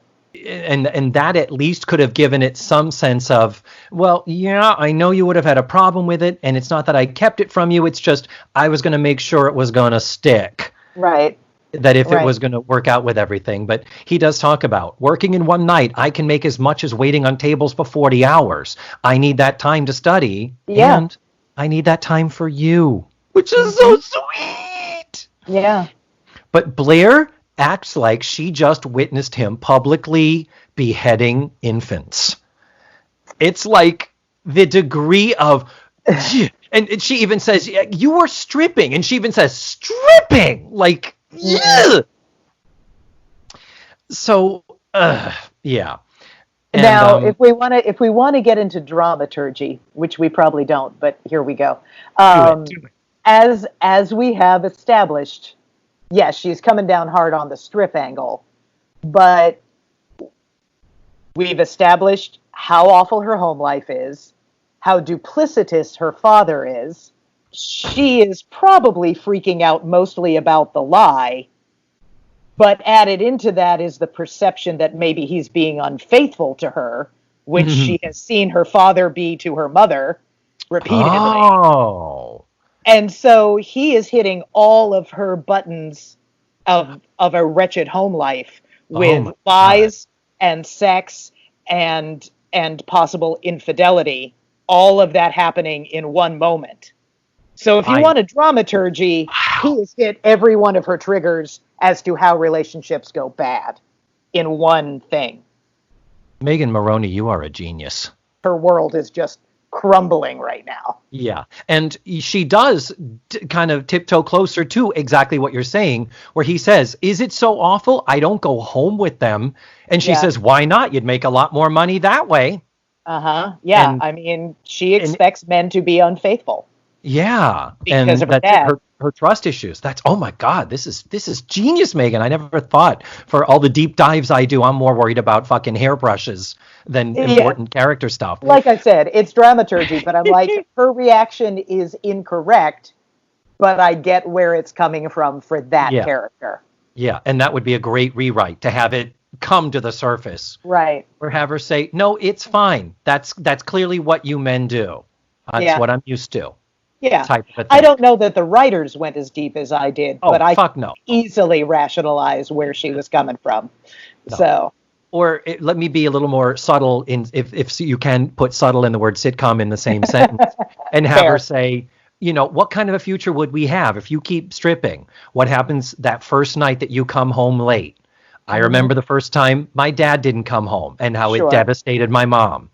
And that at least could have given it some sense of, well, yeah, I know you would have had a problem with it. And it's not that I kept it from you. It's just I was going to make sure it was going to stick.
Right.
That if it was going to work out with everything. But he does talk about working in one night. I can make as much as waiting on tables for 40 hours. I need that time to study.
Yeah.
And I need that time for you, which is so sweet.
Yeah.
But Blair acts like she just witnessed him publicly beheading infants. It's like the degree of, and she even says, you were stripping. And she even says, stripping. Like, yeah. So, yeah. And,
now, if we want to get into dramaturgy, which we probably don't, but here we go.
Do it.
As we have established, yes, she's coming down hard on the strip angle, but we've established how awful her home life is, how duplicitous her father is. She is probably freaking out mostly about the lie, but added into that is the perception that maybe he's being unfaithful to her, which she has seen her father be to her mother repeatedly.
Oh.
And so he is hitting all of her buttons of a wretched home life with lies and sex and possible infidelity, all of that happening in one moment. So if you want a dramaturgy, he has hit every one of her triggers as to how relationships go bad in one thing.
Meghan Moroney, you are a genius.
Her world is just crumbling right now.
Yeah. And she does kind of tiptoe closer to exactly what you're saying, where he says, is it so awful? I don't go home with them. And she says, why not? You'd make a lot more money that way.
Yeah. And, I mean, she expects men to be unfaithful.
Yeah.
Because of her
that's
dad.
Her trust issues. That's, oh my God, this is genius, Meghan. I never thought, for all the deep dives I do, I'm more worried about fucking hairbrushes than important character stuff.
Like I said, it's dramaturgy, but I'm like, her reaction is incorrect, but I get where it's coming from for that character.
Yeah, and that would be a great rewrite, to have it come to the surface.
Right.
Or have her say, no, it's fine. That's clearly what you men do. That's what I'm used to.
Yeah, I don't know that the writers went as deep as I did, but I easily rationalize where she was coming from. No. So,
or let me be a little more subtle if you can put subtle in the word sitcom in the same sentence, and have her say, you know, what kind of a future would we have if you keep stripping? What happens that first night that you come home late? I remember the first time my dad didn't come home, and how it devastated my mom.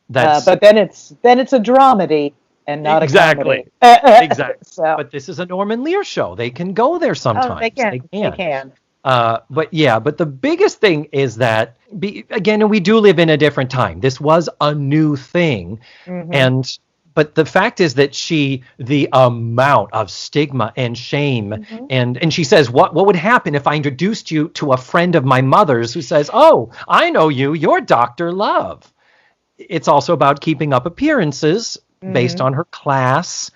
But then it's a dramedy. And not
exactly. Exactly. So. But this is a Norman Lear show. They can go there sometimes.
Oh, they can.
But the biggest thing is that, again, we do live in a different time. This was a new thing. But the fact is that the amount of stigma and shame, and she says, what would happen if I introduced you to a friend of my mother's who says, oh, I know you, you're Dr. Love. It's also about keeping up appearances based on her class.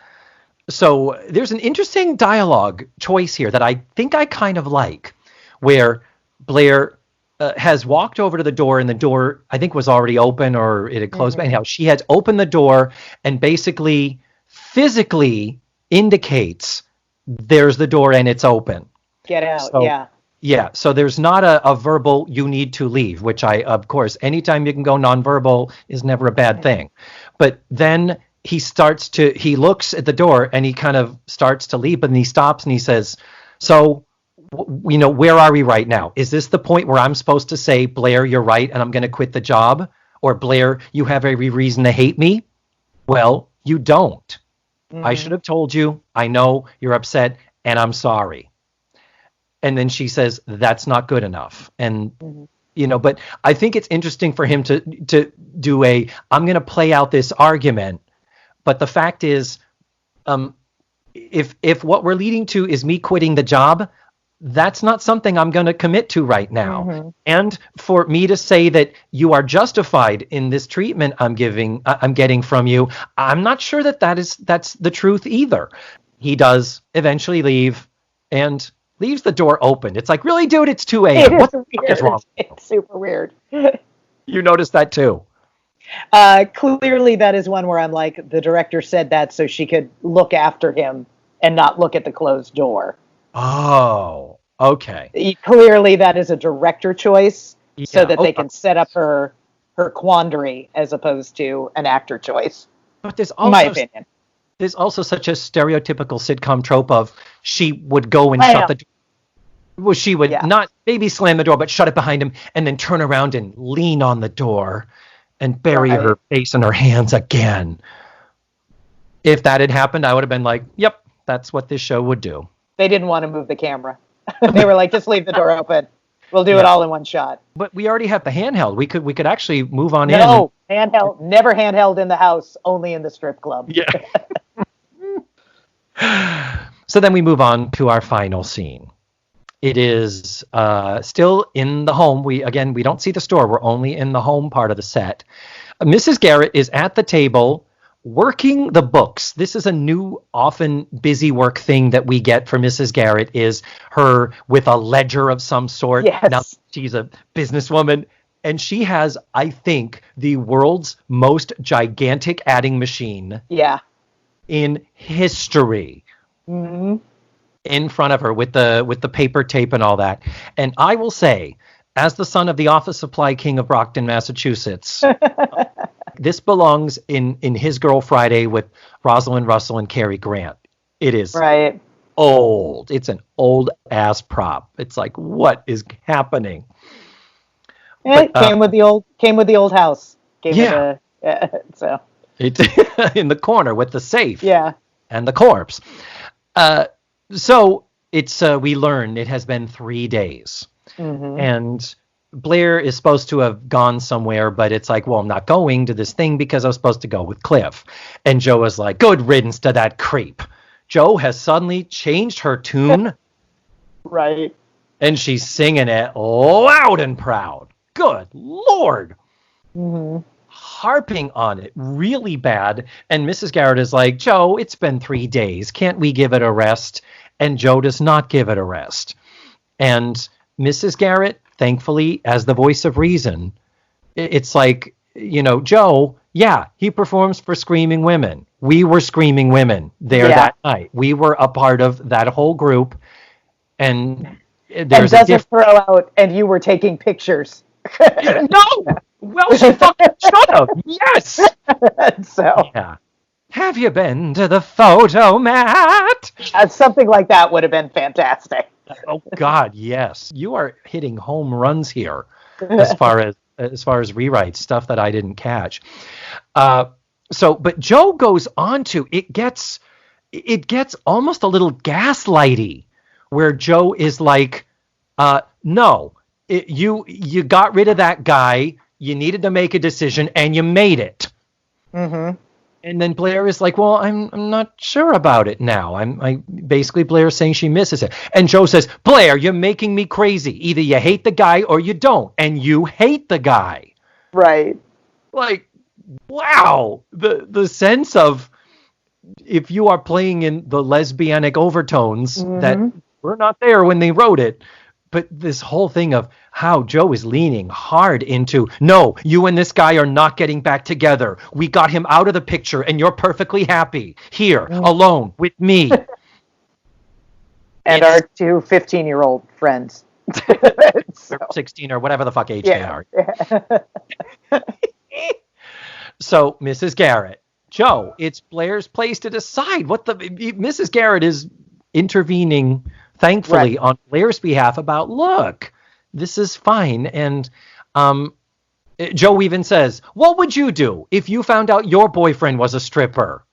So there's an interesting dialogue choice here that I think I kind of like, where Blair has walked over to the door, and the door, I think, was already open, or it had closed. But anyhow, she has opened the door and basically physically indicates there's the door and it's open.
Get out,
Yeah, so there's not a verbal, you need to leave, which of course, anytime you can go nonverbal is never a bad thing. But then he looks at the door and he kind of starts to leave, and he stops and he says, so, where are we right now? Is this the point where I'm supposed to say, Blair, you're right, and I'm going to quit the job? Or, Blair, you have every reason to hate me? Well, you don't. I should have told you. I know you're upset, and I'm sorry. And then she says, that's not good enough. And, but I think it's interesting for him to do I'm going to play out this argument. But the fact is, if what we're leading to is me quitting the job, that's not something I'm going to commit to right now. And for me to say that you are justified in this treatment I'm getting from you, I'm not sure that's the truth either. He does eventually leave and leaves the door open. It's like, really, dude, it's 2 a.m. What the fuck is wrong?
It's super weird.
You noticed that too?
Clearly, that is one where I'm like, the director said that so she could look after him and not look at the closed door.
Oh, okay.
Clearly, that is a director choice so that they can set up her quandary as opposed to an actor choice.
But there's also, my opinion. There's also such a stereotypical sitcom trope of she would go and shut the door. Well, she would
Yeah.
not maybe slam the door, but shut it behind him and then turn around and lean on the door and bury
Right.
her face in her hands again. If that had happened, I would have been like, yep, that's what this show would do.
They didn't want to move the camera. They were like, just leave the door open. We'll do it
Yeah.
all in one shot.
But we already have the handheld. We could actually move on in.
No, handheld, never handheld in the house, only in the strip club.
Yeah. So then we move on to our final scene. It is still in the home. We don't see the store. We're only in the home part of the set. Mrs. Garrett is at the table working the books. This is a new, often busy work thing that we get for Mrs. Garrett, is her with a ledger of some sort.
Yes.
Now she's a businesswoman, and she has, I think, the world's most gigantic adding machine
Yeah.
in history.
Mm-hmm.
In front of her with the paper tape and all that. And I will say, as the son of the office supply king of Brockton, Massachusetts, this belongs in His Girl Friday with Rosalind Russell and Cary Grant. It is
Right.
old. It's an old ass prop. It's like, what is happening?
It came with the old house.
Yeah.
So.
It's in the corner with the safe.
Yeah.
And the corpse. So it's we learn it has been 3 days.
Mm-hmm.
And Blair is supposed to have gone somewhere, but it's like, well, I'm not going to this thing because I was supposed to go with Cliff. And Joe is like, good riddance to that creep. Joe has suddenly changed her tune.
Right.
And she's singing it loud and proud. Good Lord.
Mm-hmm.
Harping on it really bad. And Mrs. Garrett is like, Joe, it's been 3 days. Can't we give it a rest? And Joe does not give it a rest. And Mrs. Garrett, thankfully, as the voice of reason, it's like, Joe, yeah, he performs for Screaming Women. We were Screaming Women there that night. We were a part of that whole group. And there's
doesn't throw out, and you were taking pictures.
No! Well, she fucking should have. Yes!
So.
Yeah. Have you been to the photo mat?
Something like that would have been fantastic.
Oh God, yes. You are hitting home runs here as far as rewrites, stuff that I didn't catch. But Joe goes on to it gets almost a little gaslighty, where Joe is like, no, you got rid of that guy, you needed to make a decision, and you made it.
Mm-hmm.
And then Blair is like, well, I'm not sure about it now. Basically Blair is saying she misses it. And Joe says, Blair, you're making me crazy. Either you hate the guy or you don't. And you hate the guy.
Right.
Like, wow. The sense of, if you are playing in the lesbianic overtones that were not there when they wrote it, but this whole thing of how Joe is leaning hard into, no, you and this guy are not getting back together. We got him out of the picture and you're perfectly happy here, alone with me.
And our two 15-year-old friends.
So. 16 or whatever the fuck age they are. So, Mrs. Garrett, Joe, it's Blair's place to decide what Mrs. Garrett is intervening, thankfully, on Blair's behalf about, look, this is fine. And Joe even says, what would you do if you found out your boyfriend was a stripper?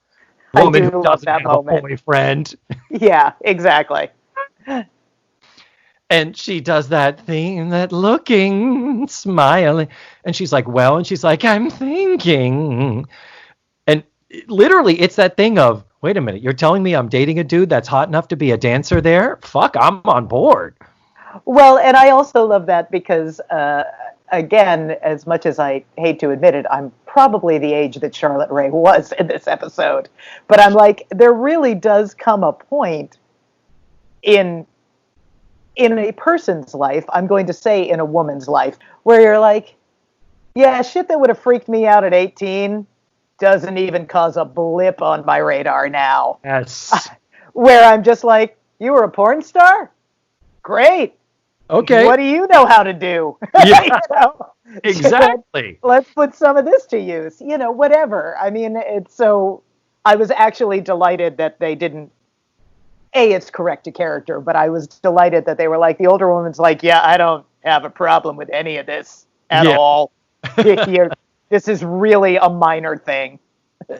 Woman who doesn't have a boyfriend.
Yeah, exactly.
And she does that thing, that looking, smiling. And she's like, well, and she's like, I'm thinking. And literally, it's that thing of, wait a minute, you're telling me I'm dating a dude that's hot enough to be a dancer there? Fuck, I'm on board.
Well, and I also love that because, again, as much as I hate to admit it, I'm probably the age that Charlotte Rae was in this episode. But I'm like, there really does come a point in a person's life, I'm going to say in a woman's life, where you're like, yeah, shit that would have freaked me out at 18 doesn't even cause a blip on my radar now.
Yes.
Where I'm just like, you were a porn star? Great.
Okay.
What do you know how to do?
Yeah.
You know?
Exactly.
Let's put some of this to use. Whatever. I mean, it's so. I was actually delighted that they didn't it's correct to character, but I was delighted that they were like, the older woman's like, yeah, I don't have a problem with any of this at
Yeah.
all. This is really a minor thing.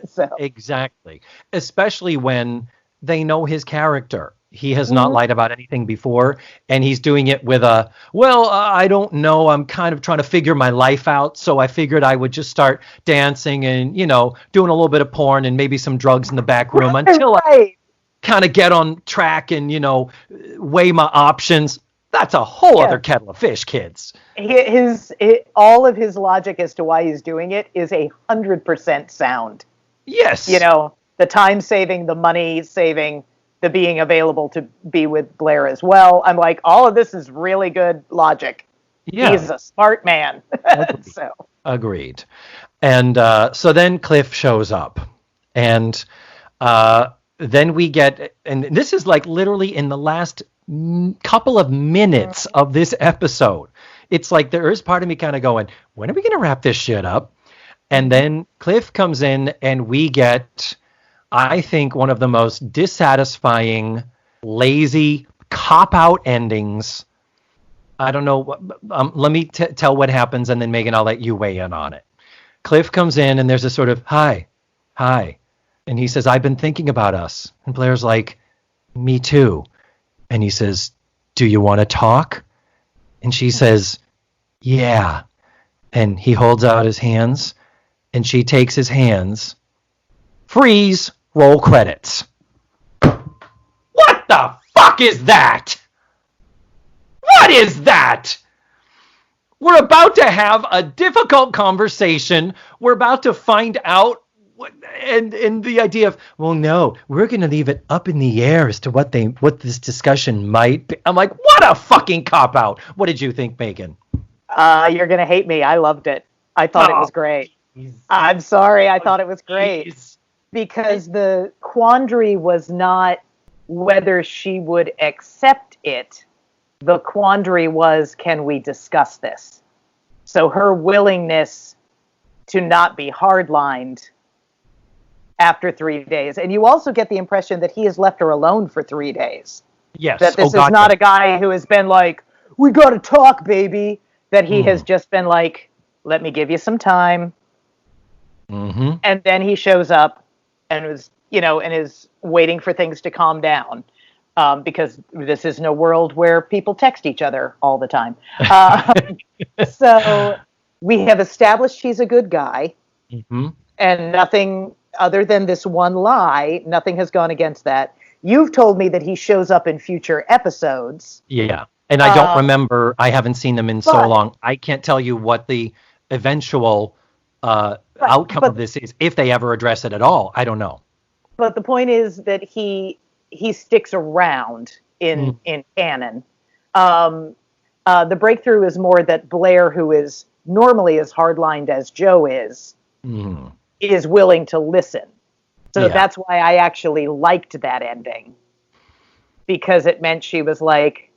So,
Exactly. Especially when they know his character. He has not
mhm.
lied about anything before, and he's doing it with a, well, I don't know. I'm kind of trying to figure my life out. So I figured I would just start dancing and, doing a little bit of porn and maybe some drugs in the back room until I
Right.
kind of get on track and, weigh my options. That's a whole other
Yeah.
kettle of fish, kids.
All of his logic as to why he's doing it is 100% sound.
Yes.
The time saving, the money saving, the being available to be with Blair as well. I'm like, all of this is really good logic.
Yeah.
He's a smart man.
Agreed.
So,
Agreed. And so then Cliff shows up. And then we get, and this is like literally in the last couple of minutes of this episode. It's like there is part of me kind of going, when are we going to wrap this shit up? And then Cliff comes in and we get, I think, one of the most dissatisfying, lazy, cop-out endings. I don't know. Let me tell what happens, and then Megan, I'll let you weigh in on it. Cliff comes in and there's a sort of, hi. And he says, I've been thinking about us. And Blair's like, me too. And he says, do you want to talk? And she says, yeah. And he holds out his hands and she takes his hands. Freeze, roll credits. What the fuck is that? What is that? We're about to have a difficult conversation. We're about to find out and the idea of, well, no, we're going to leave it up in the air as to what this discussion might be. I'm like, what a fucking cop out. What did you think, Megan?
you're going to hate me. I loved it. I thought it was great. I'm sorry. I thought it was great. Because the quandary was not whether she would accept it. The quandary was, can we discuss this? So her willingness to not be hardlined after 3 days. And you also get the impression that he has left her alone for 3 days.
Yes.
That this is not a guy who has been like, we got to talk, baby. That he has just been like, let me give you some time.
Mm-hmm.
And then he shows up and is waiting for things to calm down. Because this isn't a world where people text each other all the time. So we have established he's a good guy.
Mm-hmm.
And nothing other than this one lie, nothing has gone against that. You've told me that he shows up in future episodes.
Yeah. And I don't remember. I haven't seen them in so long. I can't tell you what the eventual outcome of this is, if they ever address it at all. I don't know.
But the point is that he sticks around in canon. The breakthrough is more that Blair, who is normally as hardlined as Joe is willing to listen. So that's why I actually liked that ending. Because it meant she was like,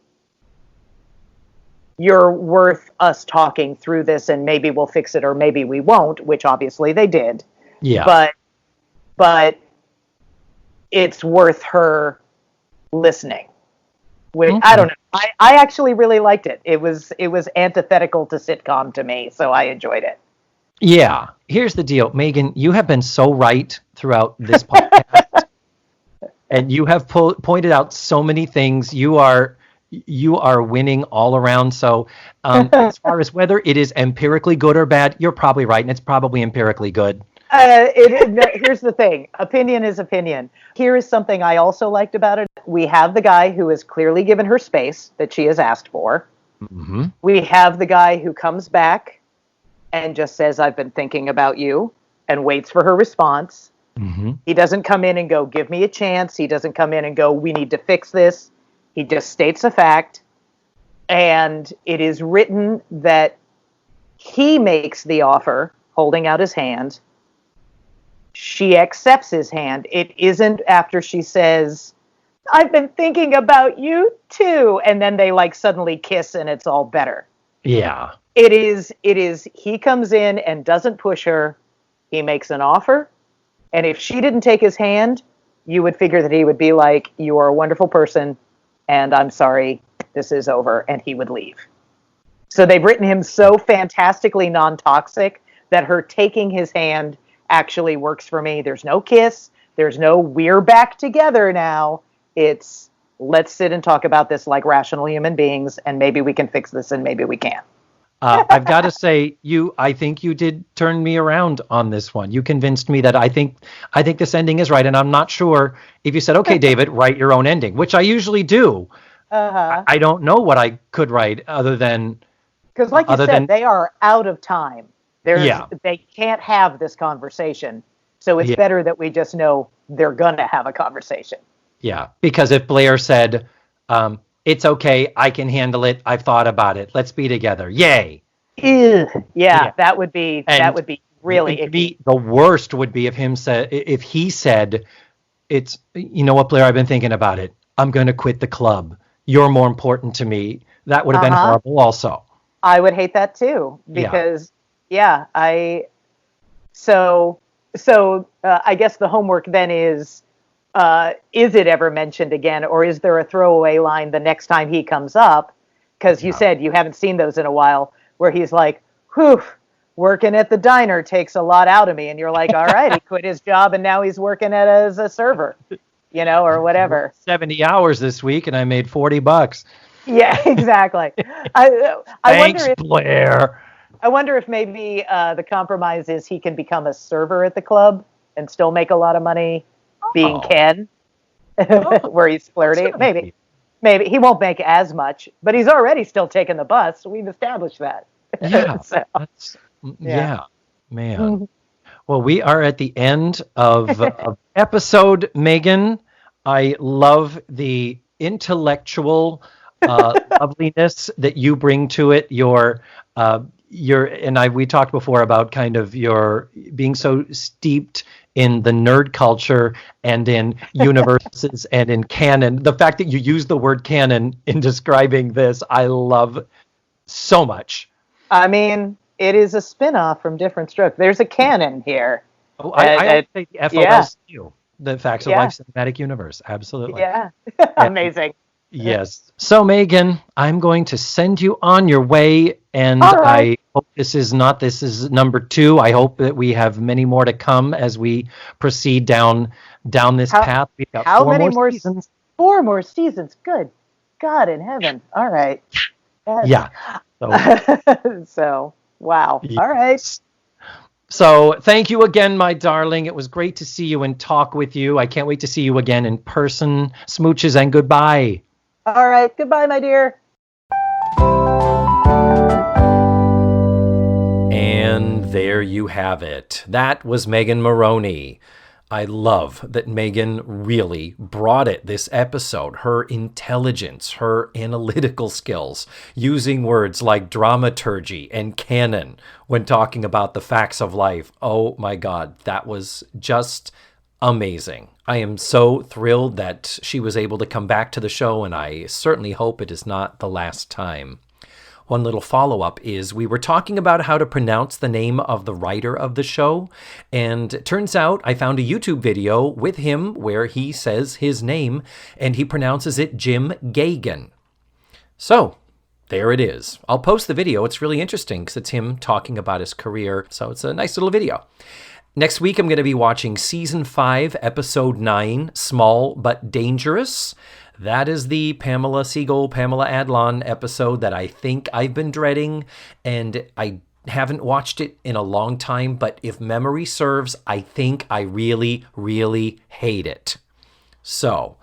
you're worth us talking through this and maybe we'll fix it or maybe we won't, which obviously they did.
Yeah.
But it's worth her listening. Which I don't know. I actually really liked it. It was antithetical to sitcom to me, so I enjoyed it.
Yeah. Here's the deal, Megan. You have been so right throughout this podcast, and you have pointed out so many things. You are winning all around. So as far as whether it is empirically good or bad, you're probably right, and it's probably empirically good.
Here's the thing. Opinion is opinion. Here is something I also liked about it. We have the guy who has clearly given her space that she has asked for.
Mm-hmm.
We have the guy who comes back and just says, I've been thinking about you, and waits for her response.
Mm-hmm.
He doesn't come in and go, give me a chance. He doesn't come in and go, we need to fix this. He just states a fact. And it is written that he makes the offer, holding out his hand. She accepts his hand. It isn't after she says, I've been thinking about you too. And then they like suddenly kiss and it's all better.
Yeah.
It is, he comes in and doesn't push her. He makes an offer. And if she didn't take his hand, you would figure that he would be like, you are a wonderful person, and I'm sorry, this is over, and he would leave. So they've written him so fantastically non-toxic that her taking his hand actually works for me. There's no kiss. There's no, we're back together now. It's, let's sit and talk about this like rational human beings, and maybe we can fix this, and maybe we can't.
I've got to say, I think you did turn me around on this one. You convinced me that I think this ending is right, and I'm not sure if you said, okay, David, write your own ending, which I usually do. I don't know what I could write other than...
Because like you said, they are out of time. They can't have this conversation. So it's better that we just know they're going to have a conversation.
Yeah, because if Blair said... it's okay, I can handle it, I've thought about it, let's be together, yay.
Yeah, that would be really icky.
The worst would be if he said, it's, you know what, Blair, I've been thinking about it, I'm going to quit the club, you're more important to me. That would have been horrible also.
I would hate that too, because I guess the homework then is it ever mentioned again, or is there a throwaway line the next time he comes up? Because you said you haven't seen those in a while, where he's like, whew, working at the diner takes a lot out of me. And you're like, all right, he quit his job and now he's working as a server, or whatever.
70 hours this week and I made $40.
Yeah, exactly.
Thanks, Blair.
I wonder if maybe the compromise is he can become a server at the club and still make a lot of money. Being Ken, where he's flirty. Maybe he won't make as much, but he's already still taking the bus. We've established that.
Yeah. Man. Well, we are at the end of episode, Meghan. I love the intellectual loveliness that you bring to it. We talked before about kind of your being so steeped in the nerd culture and in universes and in canon. The fact that you use the word canon in describing this, I love so much.
I mean, it is a spin-off from Different Strokes. There's a canon here.
Oh, I say the FOSU, the Facts of Life Cinematic Universe. Absolutely.
Yeah. Amazing.
Yes. So, Meghan, I'm going to send you on your way, and I hope this is number 2. I hope that we have many more to come as we proceed down this path. We've got 4 more seasons.
4 more seasons. Good God in heaven. All right.
Yeah.
So, wow. Yes. All right.
So thank you again, my darling. It was great to see you and talk with you. I can't wait to see you again in person. Smooches and goodbye.
All right. Goodbye, my dear.
And there you have it. That was Meghan Moroney. I love that Meghan really brought it this episode. Her intelligence, her analytical skills, using words like dramaturgy and canon when talking about the facts of life. Oh my God, that was just amazing. I am so thrilled that she was able to come back to the show, and I certainly hope it is not the last time. One little follow-up is we were talking about how to pronounce the name of the writer of the show, and it turns out I found a YouTube video with him where he says his name, and he pronounces it Jim Gagan. So, there it is. I'll post the video. It's really interesting because it's him talking about his career, so it's a nice little video. Next week, I'm going to be watching Season 5, Episode 9, Small But Dangerous. That is the Pamela Siegel, Pamela Adlon episode that I think I've been dreading, and I haven't watched it in a long time, but if memory serves, I think I really, really hate it. So,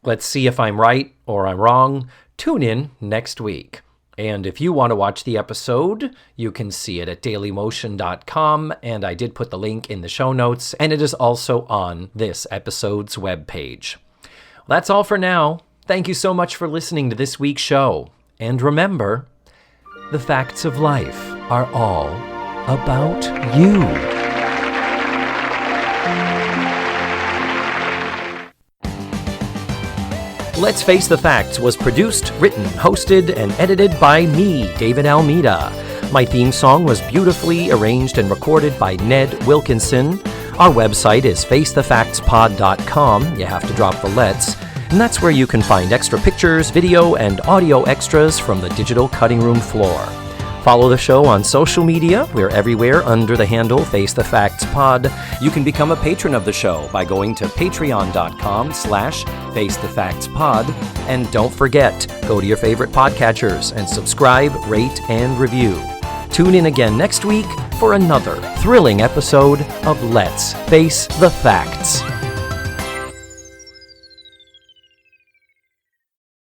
let's see if I'm right or I'm wrong. Tune in next week. And if you want to watch the episode, you can see it at dailymotion.com, and I did put the link in the show notes, and it is also on this episode's webpage. That's all for now. Thank you so much for listening to this week's show. And remember, the facts of life are all about you. Let's Face the Facts was produced, written, hosted, and edited by me, David Almeida. My theme song was beautifully arranged and recorded by Ned Wilkinson. Our website is facethefactspod.com. You have to drop the let's. And that's where you can find extra pictures, video, and audio extras from the digital cutting room floor. Follow the show on social media. We're everywhere under the handle Face the Facts Pod. You can become a patron of the show by going to patreon.com/FaceTheFactsPod. And don't forget, go to your favorite podcatchers and subscribe, rate, and review. Tune in again next week for another thrilling episode of Let's Face the Facts.